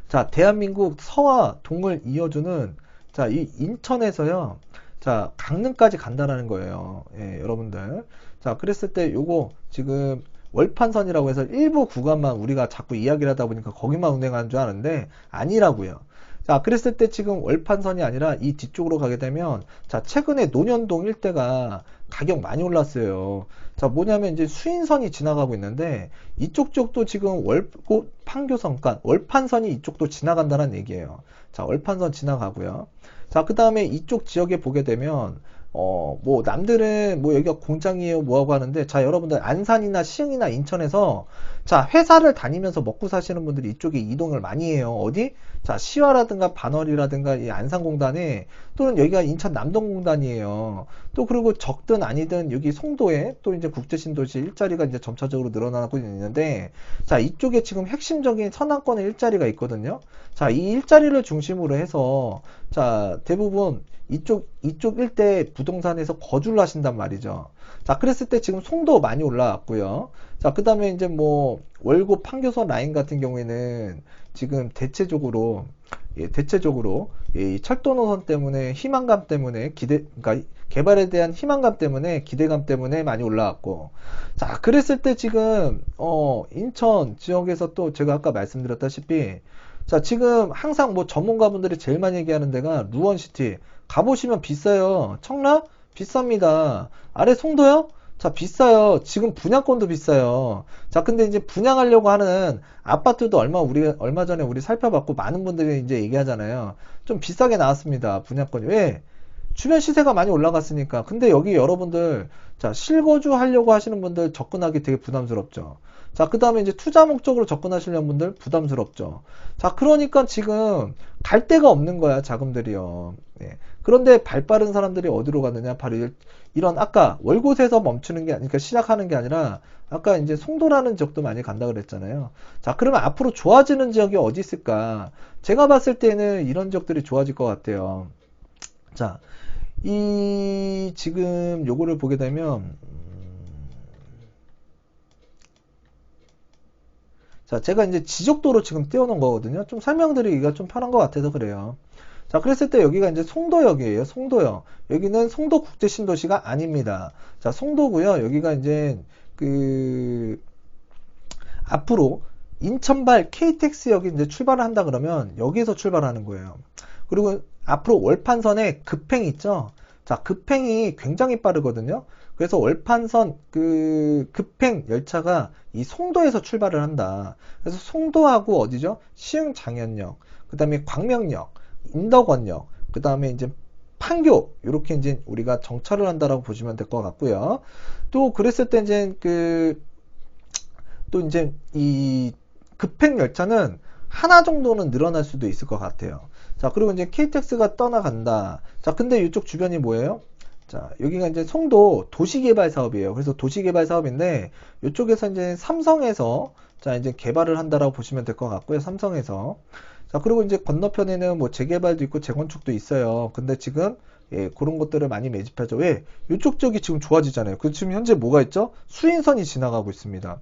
자, 대한민국 서와 동을 이어주는 자, 이 인천에서요. 자, 강릉까지 간다라는 거예요. 예, 여러분들. 자, 그랬을 때 요거 지금 월판선이라고 해서 일부 구간만 우리가 자꾸 이야기를 하다 보니까 거기만 운행하는 줄 아는데 아니라고요. 자, 그랬을 때 지금 월판선이 아니라 이 뒤쪽으로 가게 되면 자, 최근에 논현동 일대가 가격 많이 올랐어요. 자, 뭐냐면 이제 수인선이 지나가고 있는데 이쪽 쪽도 지금 월곶 판교선, 그러니까 월판선이 이쪽도 지나간다는 얘기예요. 자, 월판선 지나가고요. 자, 그 다음에 이쪽 지역에 보게 되면 뭐 남들은 뭐 여기가 공장이에요 뭐하고 하는데, 자, 여러분들 안산이나 시흥이나 인천에서 자, 회사를 다니면서 먹고 사시는 분들이 이쪽에 이동을 많이 해요. 어디? 자, 시화라든가 반월이라든가 이 안산공단에, 또는 여기가 인천 남동공단이에요. 또 그리고 적든 아니든 여기 송도에 또 이제 국제신도시 일자리가 이제 점차적으로 늘어나고 있는데, 자, 이쪽에 지금 핵심적인 서남권의 일자리가 있거든요. 자, 이 일자리를 중심으로 해서 자, 대부분 이쪽 일대 부동산에서 거주를 하신단 말이죠. 자, 그랬을 때 지금 송도 많이 올라왔고요. 자, 그 다음에 이제 뭐, 월곡 판교선 라인 같은 경우에는 지금 대체적으로, 이 철도 노선 때문에 희망감 때문에 그러니까 개발에 대한 희망감 때문에 기대감 때문에 많이 올라왔고, 자, 그랬을 때 지금, 인천 지역에서 또 제가 아까 말씀드렸다시피, 자, 지금 항상 뭐 전문가분들이 제일 많이 얘기하는 데가 루원시티. 가보시면 비싸요. 청라? 비쌉니다. 아래 송도요? 자, 비싸요. 지금 분양권도 비싸요. 자, 근데 이제 분양하려고 하는 아파트도 얼마 전에 우리 살펴봤고 많은 분들이 이제 얘기하잖아요. 좀 비싸게 나왔습니다. 분양권이. 왜? 주변 시세가 많이 올라갔으니까. 근데 여기 여러분들, 자, 실거주 하려고 하시는 분들 접근하기 되게 부담스럽죠. 자, 그 다음에 이제 투자 목적으로 접근하시려는 분들 부담스럽죠. 자, 그러니까 지금 갈 데가 없는 거야, 자금들이요. 예. 그런데 발 빠른 사람들이 어디로 가느냐? 바로 이런 아까 월곶에서 멈추는 게, 그러니까 시작하는 게 아니라 아까 이제 송도라는 지역도 많이 간다 그랬잖아요. 자, 그러면 앞으로 좋아지는 지역이 어디 있을까? 제가 봤을 때는 이런 지역들이 좋아질 것 같아요. 자, 지금 요거를 보게 되면, 자, 제가 이제 지적도로 지금 띄워놓은 거거든요. 좀 설명드리기가 좀 편한 것 같아서 그래요. 자, 그랬을 때 여기가 이제 송도역이에요. 송도역. 여기는 송도국제신도시가 아닙니다. 자, 송도고요. 여기가 이제 앞으로 인천발 KTX역이 이제 출발을 한다 그러면 여기에서 출발하는 거예요. 그리고 앞으로 월판선에 급행 있죠? 자, 급행이 굉장히 빠르거든요. 그래서 월판선 급행 열차가 이 송도에서 출발을 한다. 그래서 송도하고 어디죠? 시흥장현역, 그 다음에 광명역, 인덕원역, 그 다음에 이제 판교, 이렇게 이제 우리가 정차를 한다라고 보시면 될 것 같고요. 또 그랬을 때 이제 또 이제 이 급행 열차는 하나 정도는 늘어날 수도 있을 것 같아요. 자, 그리고 이제 KTX가 떠나간다. 자, 근데 이쪽 주변이 뭐예요? 자, 여기가 이제 송도 도시개발 사업이에요. 그래서 도시개발 사업인데, 이쪽에서 이제 삼성에서, 자, 이제 개발을 한다라고 보시면 될 것 같고요. 삼성에서. 자, 그리고 이제 건너편에는 뭐 재개발도 있고 재건축도 있어요. 근데 지금, 예, 그런 것들을 많이 매집하죠. 왜? 이쪽 지역이 지금 좋아지잖아요. 그 지금 현재 뭐가 있죠? 수인선이 지나가고 있습니다.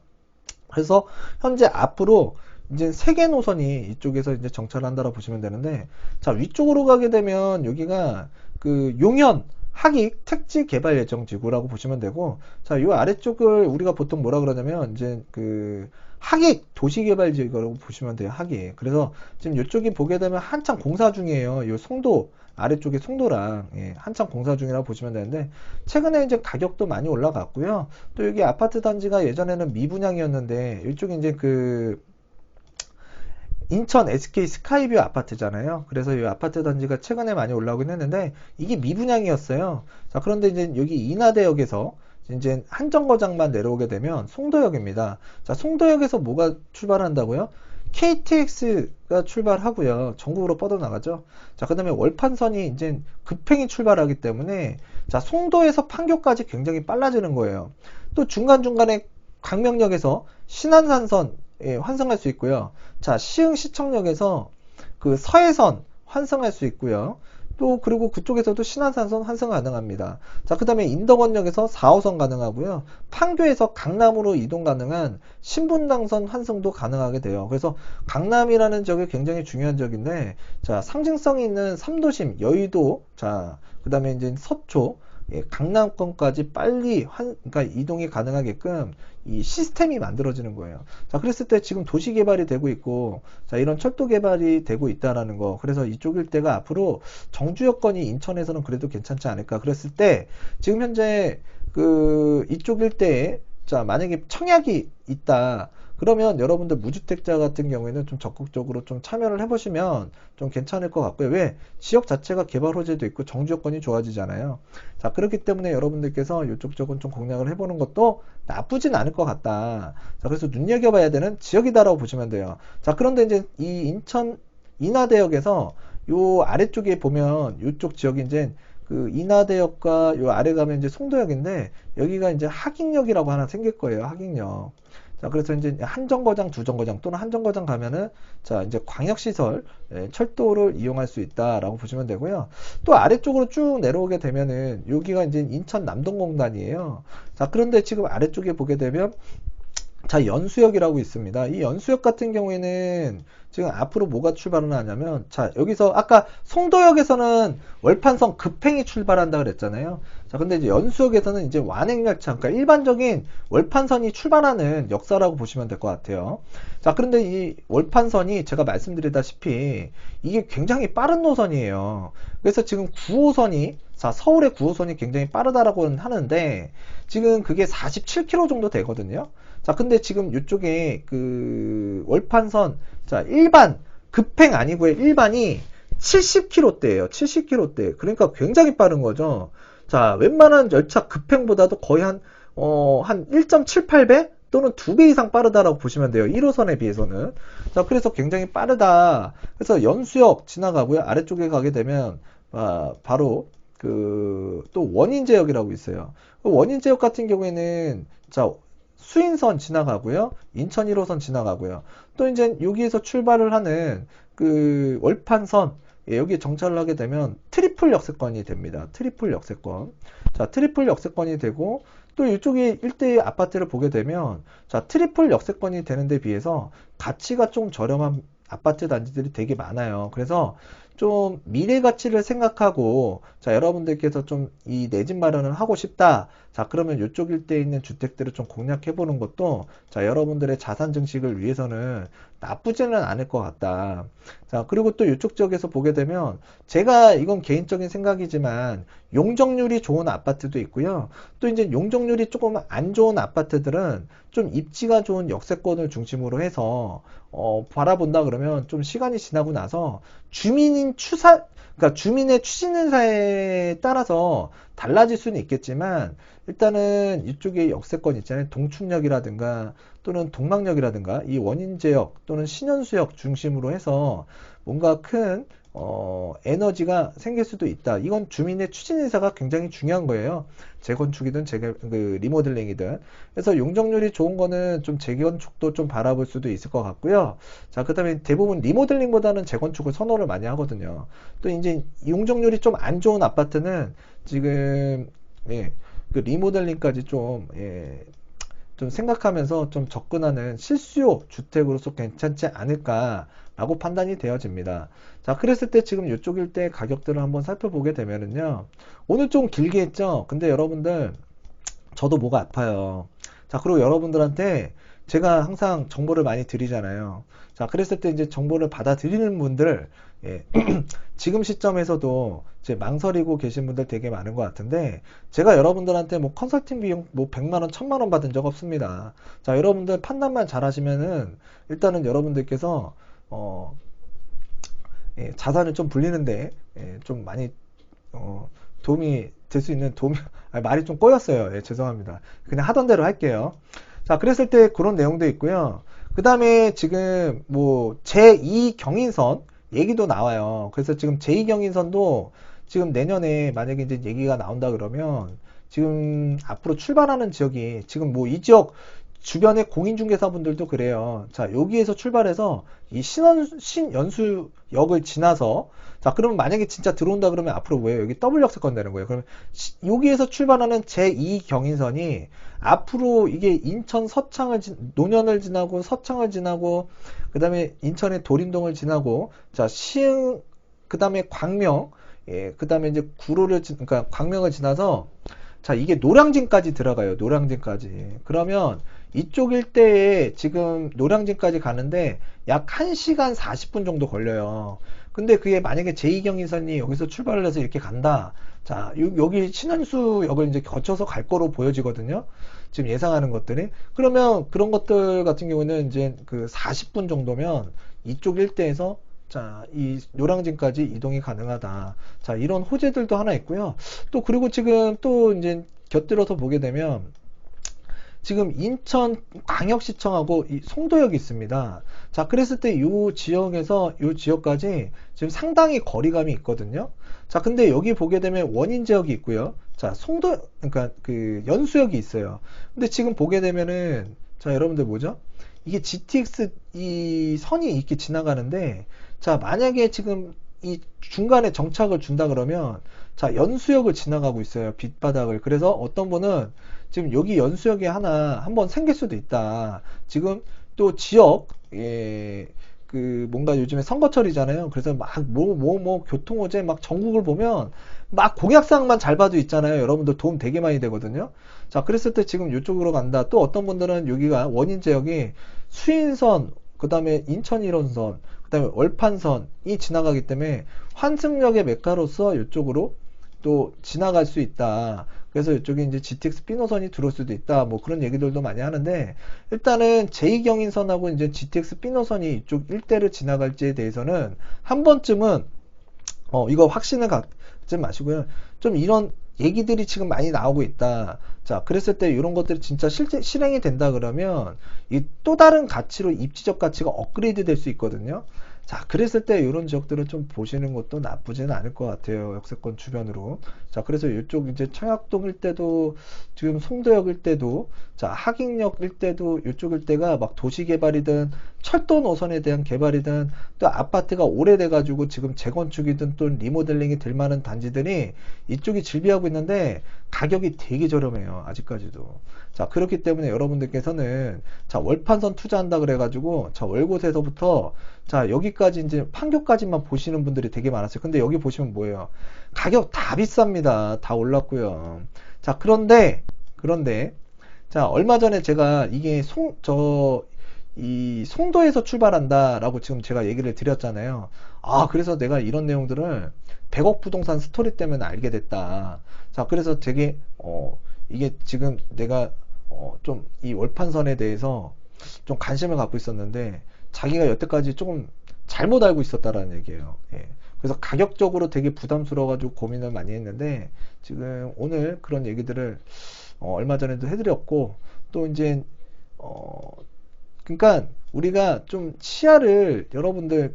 그래서 현재 앞으로 이제 세개 노선이 이쪽에서 이제 정차를 한다고 보시면 되는데, 자, 위쪽으로 가게 되면 여기가 용현 하익 택지 개발 예정 지구라고 보시면 되고, 자, 요 아래쪽을 우리가 보통 뭐라 그러냐면 이제 하익 도시개발 지구라고 보시면 돼요. 하익. 그래서 지금 이쪽이 보게 되면 한창 공사 중이에요. 요 송도 아래쪽에 송도랑, 예, 한창 공사 중이라고 보시면 되는데, 최근에 이제 가격도 많이 올라갔고요. 또 여기 아파트 단지가 예전에는 미분양이었는데, 이쪽이 이제 인천 SK 스카이뷰 아파트잖아요. 그래서 이 아파트 단지가 최근에 많이 올라오긴 했는데, 이게 미분양이었어요. 자, 그런데 이제 여기 인하대역에서 이제 한 정거장만 내려오게 되면 송도역입니다. 자, 송도역에서 뭐가 출발한다고요? KTX가 출발하고요. 전국으로 뻗어나가죠. 자, 그 다음에 월판선이 이제 급행이 출발하기 때문에, 자, 송도에서 판교까지 굉장히 빨라지는 거예요. 또 중간중간에 광명역에서 신안산선, 예, 환승할 수 있고요. 자, 시흥시청역에서 서해선 환승할 수 있고요. 또 그리고 그쪽에서도 신안산선 환승 가능합니다. 자, 그 다음에 인덕원역에서 4호선 가능하고요. 판교에서 강남으로 이동 가능한 신분당선 환승도 가능하게 돼요. 그래서 강남이라는 지역이 굉장히 중요한 지역인데, 자, 상징성이 있는 3도심 여의도, 자, 그 다음에 이제 서초, 예, 강남권까지 빨리 그러니까 이동이 가능하게끔 이 시스템이 만들어지는 거예요. 자, 그랬을 때 지금 도시 개발이 되고 있고, 자, 이런 철도 개발이 되고 있다라는 거. 그래서 이쪽 일대가 앞으로 정주 여건이 인천에서는 그래도 괜찮지 않을까. 그랬을 때 지금 현재 이쪽 일대에, 자, 만약에 청약이 있다. 그러면 여러분들 무주택자 같은 경우에는 좀 적극적으로 좀 참여를 해보시면 좀 괜찮을 것 같고요. 왜? 지역 자체가 개발 호재도 있고 정주 여건이 좋아지잖아요. 자, 그렇기 때문에 여러분들께서 이쪽 쪽은 좀 공략을 해보는 것도 나쁘진 않을 것 같다. 자, 그래서 눈여겨봐야 되는 지역이다라고 보시면 돼요. 자, 그런데 이제 이 인천 인하대역에서 요 아래쪽에 보면 이쪽 지역이 이제 인하대역과 요 아래 가면 이제 송도역인데, 여기가 이제 하익역이라고 하나 생길 거예요. 하익역. 자, 그래서 이제 한 정거장, 두 정거장 또는 한 정거장 가면은 자, 이제 광역시설, 철도를 이용할 수 있다라고 보시면 되고요. 또 아래쪽으로 쭉 내려오게 되면은 여기가 이제 인천 남동공단이에요. 자, 그런데 지금 아래쪽에 보게 되면 자, 연수역이라고 있습니다. 이 연수역 같은 경우에는 지금 앞으로 뭐가 출발을 하냐면, 자, 여기서 아까 송도역에서는 월판선 급행이 출발한다 그랬잖아요. 자, 근데 이제 연수역에서는 이제 완행열차, 그러니까 일반적인 월판선이 출발하는 역사라고 보시면 될 것 같아요. 자, 그런데 이 월판선이 제가 말씀드리다시피 이게 굉장히 빠른 노선이에요. 그래서 지금 9호선이 자, 서울의 9호선이 굉장히 빠르다라고는 하는데 지금 그게 47km 정도 되거든요. 자, 근데 지금 이쪽에 그 월판선 자, 일반 급행 아니고요. 일반이 70km대예요. 70km대. 그러니까 굉장히 빠른 거죠. 자, 웬만한 열차 급행보다도 거의 한 1.78배 또는 2배 이상 빠르다라고 보시면 돼요. 1호선에 비해서는. 자, 그래서 굉장히 빠르다. 그래서 연수역 지나가고요. 아래쪽에 가게 되면 바로 또 원인제역이라고 있어요. 원인제역 같은 경우에는 자, 수인선 지나가고요. 인천 1호선 지나가고요. 또 이제 여기에서 출발을 하는 그 월판선 여기에 정차를 하게 되면 트리플 역세권이 됩니다. 트리플 역세권. 자, 트리플 역세권이 되고 또 이쪽에 일대의 아파트를 보게 되면 자, 트리플 역세권이 되는데 비해서 가치가 좀 저렴한 아파트 단지들이 되게 많아요. 그래서 좀 미래 가치를 생각하고 자, 여러분들께서 좀 이 내 집 마련을 하고 싶다. 자, 그러면 이쪽 일대에 있는 주택들을 좀 공략해 보는 것도 자, 여러분들의 자산 증식을 위해서는 나쁘지는 않을 것 같다. 자, 그리고 또 이쪽 지역에서 보게 되면 제가 이건 개인적인 생각이지만 용적률이 좋은 아파트도 있고요. 또 이제 용적률이 조금 안 좋은 아파트들은 좀 입지가 좋은 역세권을 중심으로 해서 바라본다 그러면 좀 시간이 지나고 나서 그러니까 주민의 추진사에 따라서 달라질 수는 있겠지만 일단은 이쪽에 역세권 있잖아요. 동춘역이라든가 또는 동막역이라든가 이 원인제역 또는 신현수역 중심으로 해서 뭔가 큰 에너지가 생길 수도 있다. 이건 주민의 추진인사가 굉장히 중요한 거예요. 재건축이든 리모델링이든. 그래서 용적률이 좋은 거는 좀 재건축도 좀 바라볼 수도 있을 것 같고요. 자, 그 다음에 대부분 리모델링보다는 재건축을 선호를 많이 하거든요. 또 이제 용적률이 좀 안 좋은 아파트는 지금, 그 리모델링까지 좀 생각하면서 좀 접근하는 실수요 주택으로서 괜찮지 않을까라고 판단이 되어집니다. 자, 그랬을 때 지금 이쪽 일대 가격들을 한번 살펴보게 되면은요. 오늘 좀 길게 했죠? 근데 여러분들, 저도 목가 아파요. 자, 그리고 여러분들한테 제가 항상 정보를 많이 드리잖아요. 자, 그랬을 때 이제 정보를 받아들이는 분들, 지금 시점에서도 이제 망설이고 계신 분들 되게 많은 것 같은데, 제가 여러분들한테 뭐 컨설팅 비용 뭐 100만원, 1000만원 받은 적 없습니다. 자, 여러분들 판단만 잘 하시면은, 일단은 여러분들께서, 자산을 좀 불리는데, 좀 많이, 도움이 될 수 있는 말이 좀 꼬였어요. 죄송합니다. 그냥 하던 대로 할게요. 자, 그랬을 때 그런 내용도 있고요. 그 다음에 지금 뭐 제2 경인선 얘기도 나와요. 그래서 지금 제2 경인선도 지금 내년에 만약에 이제 얘기가 나온다 그러면 지금 앞으로 출발하는 지역이 지금 뭐 이 지역 주변의 공인중개사분들도 그래요. 자, 여기에서 출발해서 이 신연수역을 지나서 자, 그러면 만약에 진짜 들어온다 그러면 앞으로 뭐예요? 여기 더블 역세권 되는 거예요. 그러면 여기에서 출발하는 제2 경인선이 앞으로 이게 인천 노년을 지나고 서창을 지나고 그다음에 인천의 도림동을 지나고 자, 시흥 그다음에 광명 그다음에 이제 그러니까 광명을 지나서 자, 이게 노량진까지 들어가요. 노량진까지. 그러면 이쪽 일대에 지금 노량진까지 가는데 약 1시간 40분 정도 걸려요. 근데 그게 만약에 제2경인선이 여기서 출발을 해서 이렇게 간다. 자, 여기 신현수역을 이제 거쳐서 갈 거로 보여지거든요. 지금 예상하는 것들이. 그러면 그런 것들 같은 경우는 이제 그 40분 정도면 이쪽 일대에서 자, 이 노량진까지 이동이 가능하다. 자, 이런 호재들도 하나 있고요. 또 그리고 지금 또 이제 곁들여서 보게 되면 지금 인천 광역시청하고 이 송도역이 있습니다. 자, 그랬을 때 이 지역에서 이 지역까지 지금 상당히 거리감이 있거든요. 자, 근데 여기 보게 되면 원인지역이 있고요. 자, 그러니까 그 연수역이 있어요. 근데 지금 보게 되면은 자, 여러분들 뭐죠? 이게 GTX 이 선이 이렇게 지나가는데, 자, 만약에 지금 이 중간에 정착을 준다 그러면, 자, 연수역을 지나가고 있어요. 빛바닥을. 그래서 어떤 분은 지금 여기 연수역에 하나 한번 생길 수도 있다. 지금 또 지역, 예, 그 뭔가 요즘에 선거철이잖아요. 그래서 막 교통호재 막 전국을 보면 막 공약사항만 잘 봐도 있잖아요. 여러분들 도움 되게 많이 되거든요. 자, 그랬을 때 지금 이쪽으로 간다. 또 어떤 분들은 여기가 원인 지역이 수인선, 그 다음에 인천 1호선, 그 다음에 월판선이 지나가기 때문에 환승역의 메카로서 이쪽으로 또 지나갈 수 있다. 그래서 이쪽에 이제 GTX B 노선이 들어올 수도 있다. 뭐 그런 얘기들도 많이 하는데, 일단은 제2경인선하고 이제 GTX B 노선이 이쪽 일대를 지나갈지에 대해서는 한 번쯤은 이거 확신을 갖지 마시고요. 좀 이런 얘기들이 지금 많이 나오고 있다. 자, 그랬을 때 이런 것들이 진짜 실제 실행이 된다 그러면 이 또 다른 가치로 입지적 가치가 업그레이드 될 수 있거든요. 자, 그랬을 때 이런 지역들을 좀 보시는 것도 나쁘지는 않을 것 같아요. 역세권 주변으로. 자, 그래서 이쪽 이제 청약동 일대도 지금 송도역 일대도, 자, 하객역 일대도 이쪽 일대가 막 도시 개발이든 철도 노선에 대한 개발이든 또 아파트가 오래돼가지고 지금 재건축이든 또 리모델링이 될 만한 단지들이 이쪽이 즐비하고 있는데 가격이 되게 저렴해요. 아직까지도. 자, 그렇기 때문에 여러분들께서는 자, 월판선 투자한다 그래가지고 자, 월곶에서부터 자, 여기까지 이제 판교까지만 보시는 분들이 되게 많았어요. 근데 여기 보시면 뭐예요? 가격 다 비쌉니다. 다 올랐고요. 자, 그런데 자, 얼마 전에 제가 이게 이 송도에서 출발한다라고 지금 제가 얘기를 드렸잖아요. 아, 그래서 내가 이런 내용들을 100억 부동산 스토리 때문에 알게 됐다. 자, 그래서 되게 이게 지금 내가 좀 이 월판선에 대해서 좀 관심을 갖고 있었는데 자기가 여태까지 조금 잘못 알고 있었다라는 얘기예요. 예. 그래서 가격적으로 되게 부담스러워가지고 고민을 많이 했는데 지금 오늘 그런 얘기들을 얼마 전에도 해드렸고 또 이제 그러니까 우리가 좀 시야를 여러분들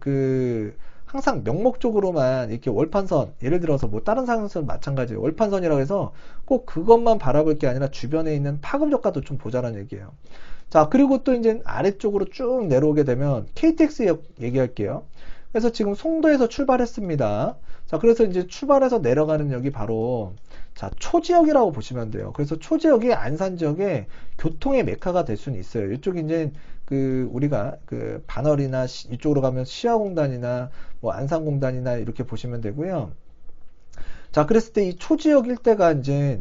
항상 명목적으로만 이렇게 월판선, 예를 들어서 뭐 다른 상선 마찬가지예요. 월판선이라고 해서 꼭 그것만 바라볼 게 아니라 주변에 있는 파급력과도 좀 보자라는 얘기예요. 자, 그리고 또 이제 아래쪽으로 쭉 내려오게 되면 KTX역 얘기할게요. 그래서 지금 송도에서 출발했습니다. 자, 그래서 이제 출발해서 내려가는 역이 바로 자, 초지역이라고 보시면 돼요. 그래서 초지역이 안산 지역의 교통의 메카가 될 수는 있어요. 이쪽이 이제 우리가 반월이나 이쪽으로 가면 시야공단이나 뭐 안산공단이나 이렇게 보시면 되고요. 자, 그랬을 때 이 초지역 일대가 이제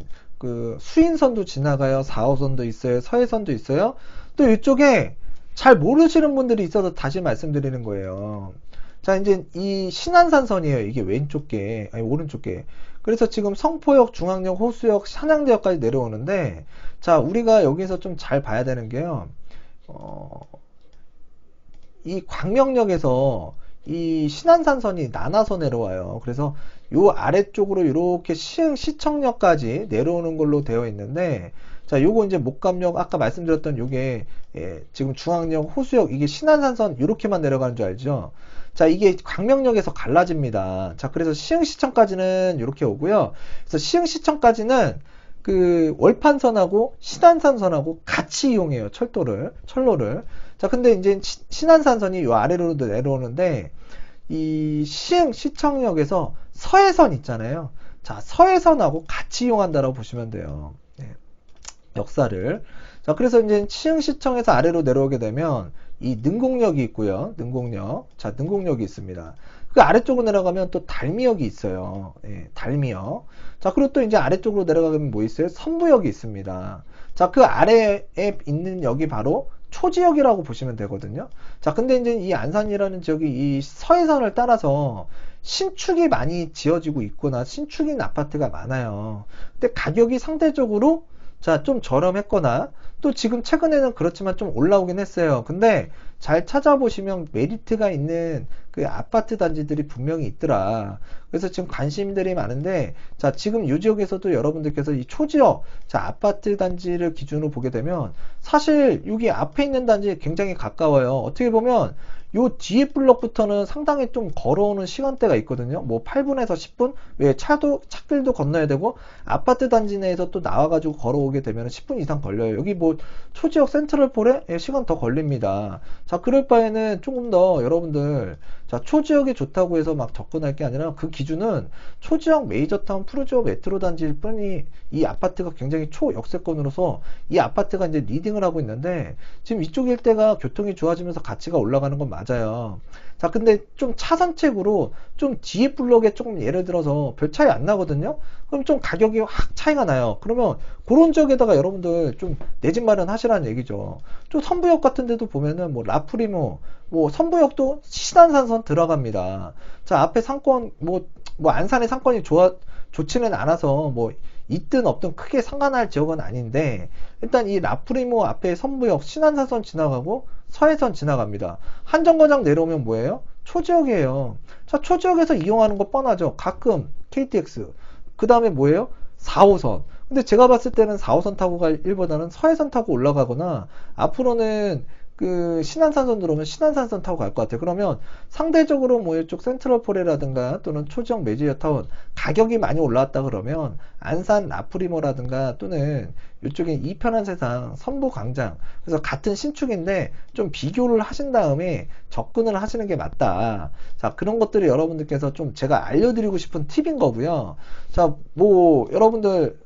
수인선도 지나가요. 4호선도 있어요. 서해선도 있어요. 또 이쪽에 잘 모르시는 분들이 있어서 다시 말씀드리는 거예요. 자, 이제 이 신안산선이에요. 이게 오른쪽 게. 그래서 지금 성포역, 중앙역, 호수역, 산양대역까지 내려오는데, 자, 우리가 여기서 좀 잘 봐야 되는 게요. 이 광명역에서 이 신안산선이 나눠서 내려와요. 그래서 요 아래쪽으로 이렇게 시청역까지 내려오는 걸로 되어 있는데, 자, 요거 이제 목감역 아까 말씀드렸던 요게 지금 중앙역, 호수역 이게 신안산선 이렇게만 내려가는 줄 알죠? 자, 이게 광명역에서 갈라집니다. 자, 그래서 시흥시청까지는 이렇게 오고요. 그래서 시흥시청까지는 월판선하고 신안산선하고 같이 이용해요. 철로를. 자, 근데 이제 신안산선이 요 아래로 내려오는데 이 시흥시청역에서 서해선 있잖아요. 자, 서해선하고 같이 이용한다라고 보시면 돼요. 네. 역사를. 자, 그래서 이제 시흥시청에서 아래로 내려오게 되면 이 능곡역이 있고요. 능곡역. 자, 능곡역이 있습니다. 그 아래쪽으로 내려가면 또 달미역이 있어요. 예, 달미역. 자, 그리고 또 이제 아래쪽으로 내려가면 뭐 있어요? 선부역이 있습니다. 자, 그 아래에 있는 역이 바로 초지역이라고 보시면 되거든요. 자, 근데 이제 이 안산이라는 지역이 이 서해선을 따라서 신축이 많이 지어지고 있거나 신축인 아파트가 많아요. 근데 가격이 상대적으로 자, 좀 저렴했거나 또 지금 최근에는 그렇지만 좀 올라오긴 했어요. 근데 잘 찾아보시면 메리트가 있는 그 아파트 단지들이 분명히 있더라. 그래서 지금 관심들이 많은데, 자, 지금 이 지역에서도 여러분들께서 이 초지역, 자, 아파트 단지를 기준으로 보게 되면, 사실 여기 앞에 있는 단지에 굉장히 가까워요. 어떻게 보면, 요 뒤에 블럭부터는 상당히 좀 걸어오는 시간대가 있거든요. 뭐 8분에서 10분? 왜 차길도 건너야 되고, 아파트 단지 내에서 또 나와가지고 걸어오게 되면 10분 이상 걸려요. 여기 뭐 초지역 센트럴폴에 시간 더 걸립니다. 자, 그럴 바에는 조금 더 여러분들, 자, 초지역이 좋다고 해서 막 접근할 게 아니라 그 기준은 초지역 메이저타운 프루지오 메트로 단지일 뿐이 이 아파트가 굉장히 초역세권으로서 이 아파트가 이제 리딩을 하고 있는데 지금 이쪽 일대가 교통이 좋아지면서 가치가 올라가는 건 맞아요. 자, 근데 좀 차선책으로 좀 뒤에 블록에 조금 예를 들어서 별 차이 안 나거든요? 그럼 좀 가격이 확 차이가 나요. 그러면 그런 지역에다가 여러분들 좀 내 집 마련하시라는 얘기죠. 좀 선부역 같은 데도 보면은 뭐 라프리모, 뭐 선부역도 신안산선 들어갑니다. 자, 앞에 상권, 뭐 안산의 상권이 좋지는 않아서 뭐 있든 없든 크게 상관할 지역은 아닌데 일단 이 라프리모 앞에 선부역 신안산선 지나가고 서해선 지나갑니다. 한정거장 내려오면 뭐예요? 초지역이에요. 자, 초지역에서 이용하는 거 뻔하죠. 가끔 KTX. 그 다음에 뭐예요? 4호선. 근데 제가 봤을 때는 4호선 타고 갈 일보다는 서해선 타고 올라가거나 앞으로는 그 신안산선 들어오면 신안산선 타고 갈 것 같아요. 그러면 상대적으로 뭐 이쪽 센트럴포레라든가 또는 초지역 메이저타운 가격이 많이 올라왔다 그러면 안산 라프리모라든가 또는 이쪽에 이편한 세상 선부광장 그래서 같은 신축인데 좀 비교를 하신 다음에 접근을 하시는 게 맞다. 자, 그런 것들이 여러분들께서 좀 제가 알려드리고 싶은 팁인 거고요. 자, 뭐 여러분들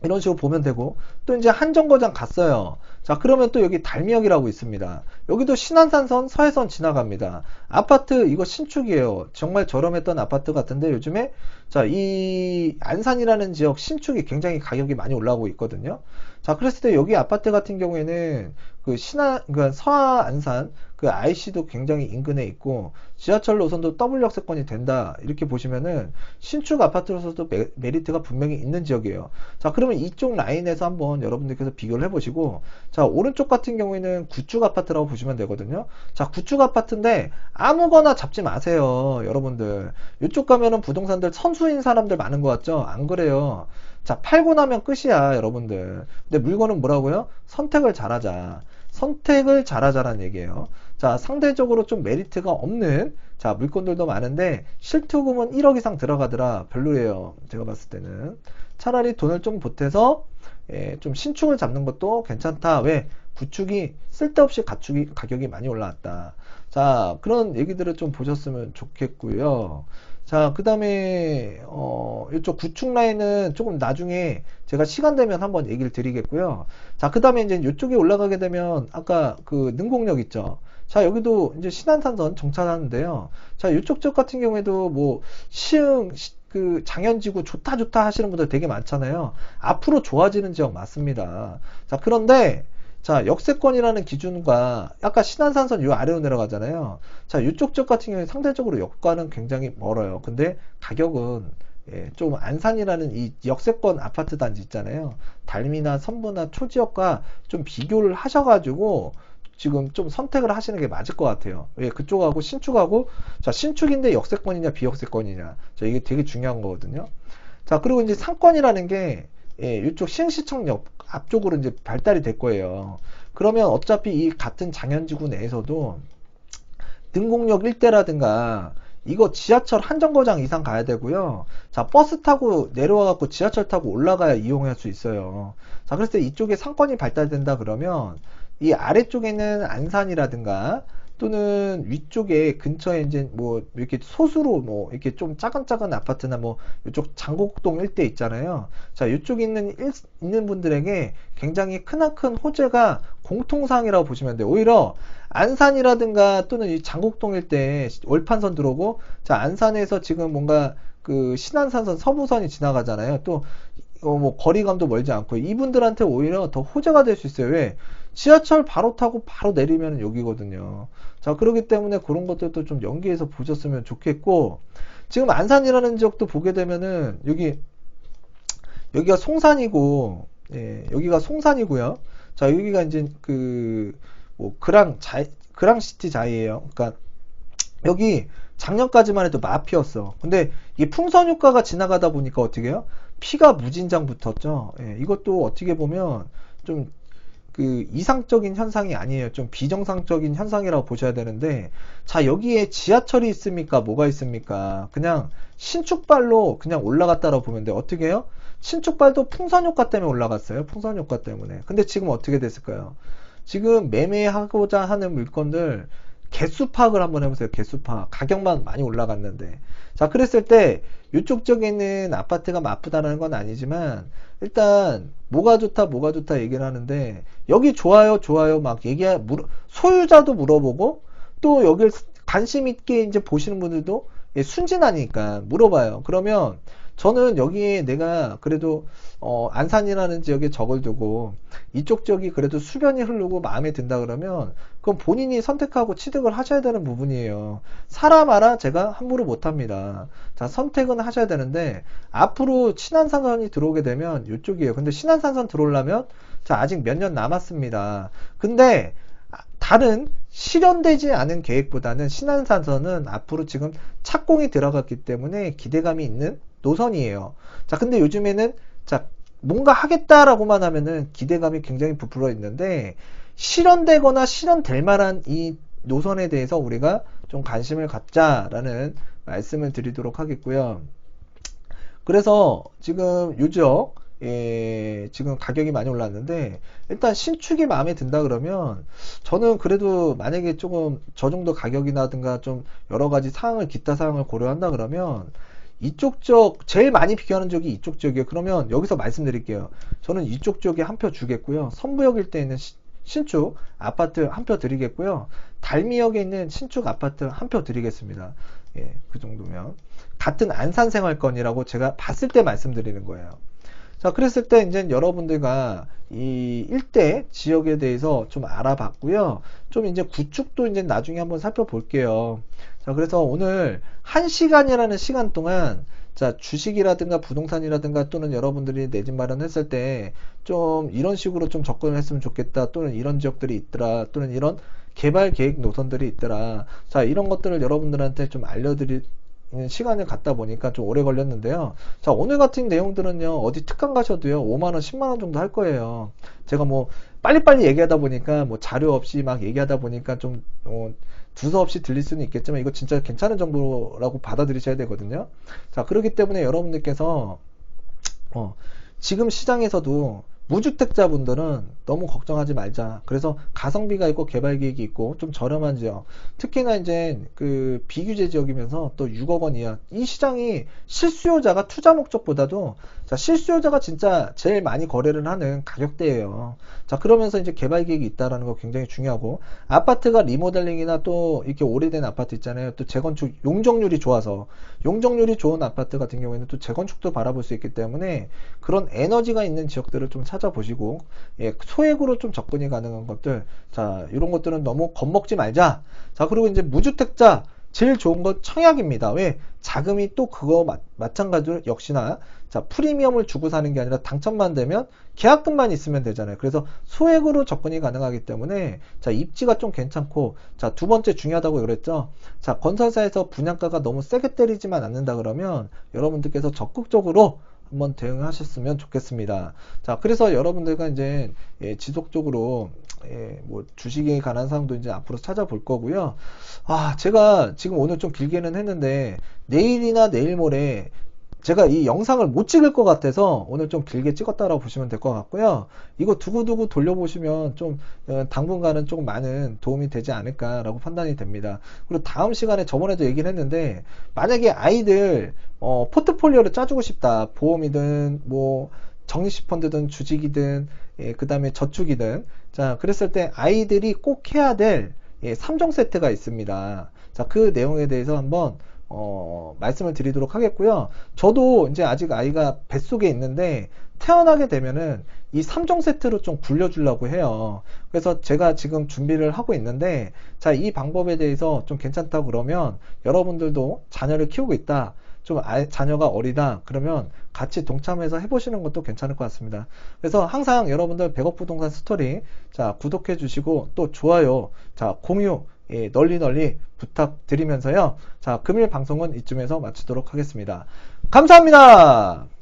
이런 식으로 보면 되고 또 이제 한정거장 갔어요. 자, 그러면 또 여기 달미역이라고 있습니다. 여기도 신안산선 서해선 지나갑니다. 아파트 이거 신축이에요. 정말 저렴했던 아파트 같은데 요즘에 자, 이 안산이라는 지역 신축이 굉장히 가격이 많이 올라오고 있거든요. 자, 그랬을 때 여기 아파트 같은 경우에는 그 그러니까 서안산 그 IC도 굉장히 인근에 있고 지하철 노선도 더블 역세권이 된다. 이렇게 보시면은 신축 아파트로서도 메리트가 분명히 있는 지역이에요. 자, 그러면 이쪽 라인에서 한번 여러분들께서 비교를 해보시고 자, 오른쪽 같은 경우에는 구축 아파트라고 보시면 되거든요. 자, 구축 아파트인데 아무거나 잡지 마세요. 여러분들. 이쪽 가면은 부동산들 선수인 사람들 많은 것 같죠? 안 그래요. 자, 팔고 나면 끝이야, 여러분들. 근데 물건은 뭐라고요? 선택을 잘하자. 선택을 잘하자라는 얘기예요. 자, 상대적으로 좀 메리트가 없는 자, 물건들도 많은데 실투금은 1억 이상 들어가더라. 별로예요. 제가 봤을 때는. 차라리 돈을 좀 보태서 좀 신축을 잡는 것도 괜찮다. 왜? 구축이 쓸데없이 가격이 많이 올라왔다. 자, 그런 얘기들을 좀 보셨으면 좋겠고요. 자, 그 다음에 이쪽 구축 라인은 조금 나중에 제가 시간 되면 한번 얘기를 드리겠고요. 자, 그 다음에 이제 이쪽에 올라가게 되면 아까 그 능곡역 있죠. 자, 여기도 이제 신안산선 정차하는데요. 자, 이쪽 쪽 같은 경우에도 뭐 시흥 그 장현지구 좋다 좋다 하시는 분들 되게 많잖아요. 앞으로 좋아지는 지역 맞습니다. 자, 그런데 자, 역세권이라는 기준과 아까 신안산선 요 아래로 내려가잖아요. 자, 이쪽 쪽 같은 경우에 상대적으로 역과는 굉장히 멀어요. 근데 가격은 좀 안산이라는 이 역세권 아파트 단지 있잖아요. 달미나 선부나 초지역과 좀 비교를 하셔가지고 지금 좀 선택을 하시는 게 맞을 것 같아요. 왜 그쪽하고 신축하고 자, 신축인데 역세권이냐 비역세권이냐 자, 이게 되게 중요한 거거든요. 자, 그리고 이제 상권이라는 게 이쪽 시흥시청역 앞쪽으로 이제 발달이 될 거예요. 그러면 어차피 이 같은 장현지구 내에서도 능곡역 일대라든가 이거 지하철 한정거장 이상 가야 되고요. 자, 버스 타고 내려와 갖고 지하철 타고 올라가야 이용할 수 있어요. 자, 그래서 이쪽에 상권이 발달된다 그러면 이 아래쪽에는 안산이라든가 또는 위쪽에 근처에 이제 뭐 이렇게 소수로 뭐 이렇게 좀 작은 아파트나 뭐 이쪽 장곡동 일대 있잖아요. 자, 이쪽에 있는 분들에게 굉장히 크나큰 호재가 공통사항이라고 보시면 돼요. 오히려 안산이라든가 또는 이 장곡동 일대 월판선 들어오고 자, 안산에서 지금 뭔가 그 신안산선 서부선이 지나가잖아요. 또 뭐 거리감도 멀지 않고 이분들한테 오히려 더 호재가 될 수 있어요. 왜? 지하철 바로 타고 바로 내리면 여기거든요. 자, 그렇기 때문에 그런 것들도 좀 연계해서 보셨으면 좋겠고 지금 안산이라는 지역도 보게 되면은 여기가 송산이고 여기가 송산이고요. 자, 여기가 이제 그 뭐 그랑시티 자이에요. 그러니까 여기 작년까지만 해도 마피였어. 근데 이 풍선 효과가 지나가다 보니까 어떻게 해요? 피가 무진장 붙었죠. 예, 이것도 어떻게 보면 좀 그 이상적인 현상이 아니에요. 좀 비정상적인 현상이라고 보셔야 되는데, 자, 여기에 지하철이 있습니까? 뭐가 있습니까? 그냥 신축발로 그냥 올라갔다라고 보면 돼요. 어떻게 해요? 신축발도 풍선 효과 때문에 올라갔어요. 풍선 효과 때문에. 근데 지금 어떻게 됐을까요? 지금 매매하고자 하는 물건들 개수 파악을 한번 해보세요. 개수 파악. 가격만 많이 올라갔는데. 자, 그랬을 때 이쪽 쪽에 있는 아파트가 나쁘다는 건 아니지만 일단 뭐가 좋다 뭐가 좋다 얘기를 하는데 여기 좋아요 좋아요 막 소유자도 물어보고 또 여길 관심 있게 이제 보시는 분들도 순진하니까 물어봐요. 그러면 저는 여기에 내가 그래도 안산이라는 지역에 적을 두고 이쪽 지역이 그래도 수변이 흐르고 마음에 든다 그러면 그건 본인이 선택하고 취득을 하셔야 되는 부분이에요. 사라 마라 제가 함부로 못합니다. 자, 선택은 하셔야 되는데 앞으로 신안산선이 들어오게 되면 이쪽이에요. 근데 신안산선 들어오려면 자, 아직 몇 년 남았습니다. 근데 다른 실현되지 않은 계획보다는 신안산선은 앞으로 지금 착공이 들어갔기 때문에 기대감이 있는 노선이에요. 자, 근데 요즘에는 자, 뭔가 하겠다라고만 하면은 기대감이 굉장히 부풀어 있는데 실현되거나 실현될 만한 이 노선에 대해서 우리가 좀 관심을 갖자라는 말씀을 드리도록 하겠고요. 그래서 지금 요즘 지금 가격이 많이 올랐는데 일단 신축이 마음에 든다 그러면 저는 그래도 만약에 조금 저 정도 가격이라든가 좀 여러 가지 사항을 기타 사항을 고려한다 그러면 이쪽 쪽 제일 많이 비교하는 쪽이 이쪽 쪽이에요. 그러면 여기서 말씀드릴게요. 저는 이쪽 쪽에 한 표 주겠고요. 선부역 일대에 있는 신축 아파트 한 표 드리겠고요. 달미역에 있는 신축 아파트 한 표 드리겠습니다. 예, 그 정도면 같은 안산생활권이라고 제가 봤을 때 말씀드리는 거예요. 자, 그랬을 때 이제 여러분들과 이 일대 지역에 대해서 좀 알아봤고요. 좀 이제 구축도 이제 나중에 한번 살펴볼게요. 자, 그래서 오늘 1시간이라는 시간 동안 자, 주식이라든가 부동산이라든가 또는 여러분들이 내 집 마련했을 때 좀 이런 식으로 좀 접근을 했으면 좋겠다. 또는 이런 지역들이 있더라. 또는 이런 개발 계획 노선들이 있더라. 자, 이런 것들을 여러분들한테 좀 알려드릴 시간을 갖다 보니까 좀 오래 걸렸는데요. 자, 오늘 같은 내용들은요, 어디 특강 가셔도요, 5만원, 10만원 정도 할 거예요. 제가 뭐, 빨리빨리 얘기하다 보니까, 뭐, 자료 없이 막 얘기하다 보니까 좀, 두서없이 들릴 수는 있겠지만, 이거 진짜 괜찮은 정보라고 받아들이셔야 되거든요. 자, 그렇기 때문에 여러분들께서, 지금 시장에서도 무주택자분들은 너무 걱정하지 말자. 그래서 가성비가 있고 개발 계획이 있고 좀 저렴한 지역, 특히나 이제 그 비규제 지역이면서 또 6억 원 이하, 이 시장이 실수요자가 투자 목적보다도 자, 실수요자가 진짜 제일 많이 거래를 하는 가격대예요. 자, 그러면서 이제 개발 계획이 있다라는 거 굉장히 중요하고, 아파트가 리모델링이나 또 이렇게 오래된 아파트 있잖아요. 또 재건축 용적률이 좋아서, 용적률이 좋은 아파트 같은 경우에는 또 재건축도 바라볼 수 있기 때문에 그런 에너지가 있는 지역들을 좀 찾아보시고, 예, 소액으로 좀 접근이 가능한 것들, 자, 이런 것들은 너무 겁먹지 말자. 자, 그리고 이제 무주택자 제일 좋은 건 청약입니다. 왜? 자금이 또 그거 마찬가지로 역시나 자, 프리미엄을 주고 사는 게 아니라 당첨만 되면 계약금만 있으면 되잖아요. 그래서 소액으로 접근이 가능하기 때문에 자, 입지가 좀 괜찮고, 자, 두 번째 중요하다고 그랬죠. 자, 건설사에서 분양가가 너무 세게 때리지만 않는다 그러면 여러분들께서 적극적으로 한번 대응하셨으면 좋겠습니다. 자, 그래서 여러분들과 이제 지속적으로 뭐 주식에 관한 사항도 이제 앞으로 찾아볼 거고요. 아, 제가 지금 오늘 좀 길게는 했는데 내일이나 내일 모레 제가 이 영상을 못 찍을 것 같아서 오늘 좀 길게 찍었다라고 보시면 될 것 같고요. 이거 두고두고 돌려보시면 좀 당분간은 조금 많은 도움이 되지 않을까라고 판단이 됩니다. 그리고 다음 시간에 저번에도 얘기를 했는데 만약에 아이들 포트폴리오를 짜주고 싶다. 보험이든 뭐 적립펀드든 주식이든 그 다음에 저축이든 자, 그랬을 때 아이들이 꼭 해야 될 3종 세트가 있습니다. 자, 그 내용에 대해서 한번 말씀을 드리도록 하겠고요. 저도 이제 아직 아이가 뱃속에 있는데 태어나게 되면은 이 3종 세트로 좀 굴려주려고 해요. 그래서 제가 지금 준비를 하고 있는데 자, 이 방법에 대해서 좀 괜찮다고 그러면 여러분들도 자녀를 키우고 있다. 좀 자녀가 어리다 그러면 같이 동참해서 해보시는 것도 괜찮을 것 같습니다. 그래서 항상 여러분들 100억 부동산 스토리 자 구독해 주시고 또 좋아요 자 공유 예, 널리 부탁드리면서요. 자 금일 방송은 이쯤에서 마치도록 하겠습니다. 감사합니다.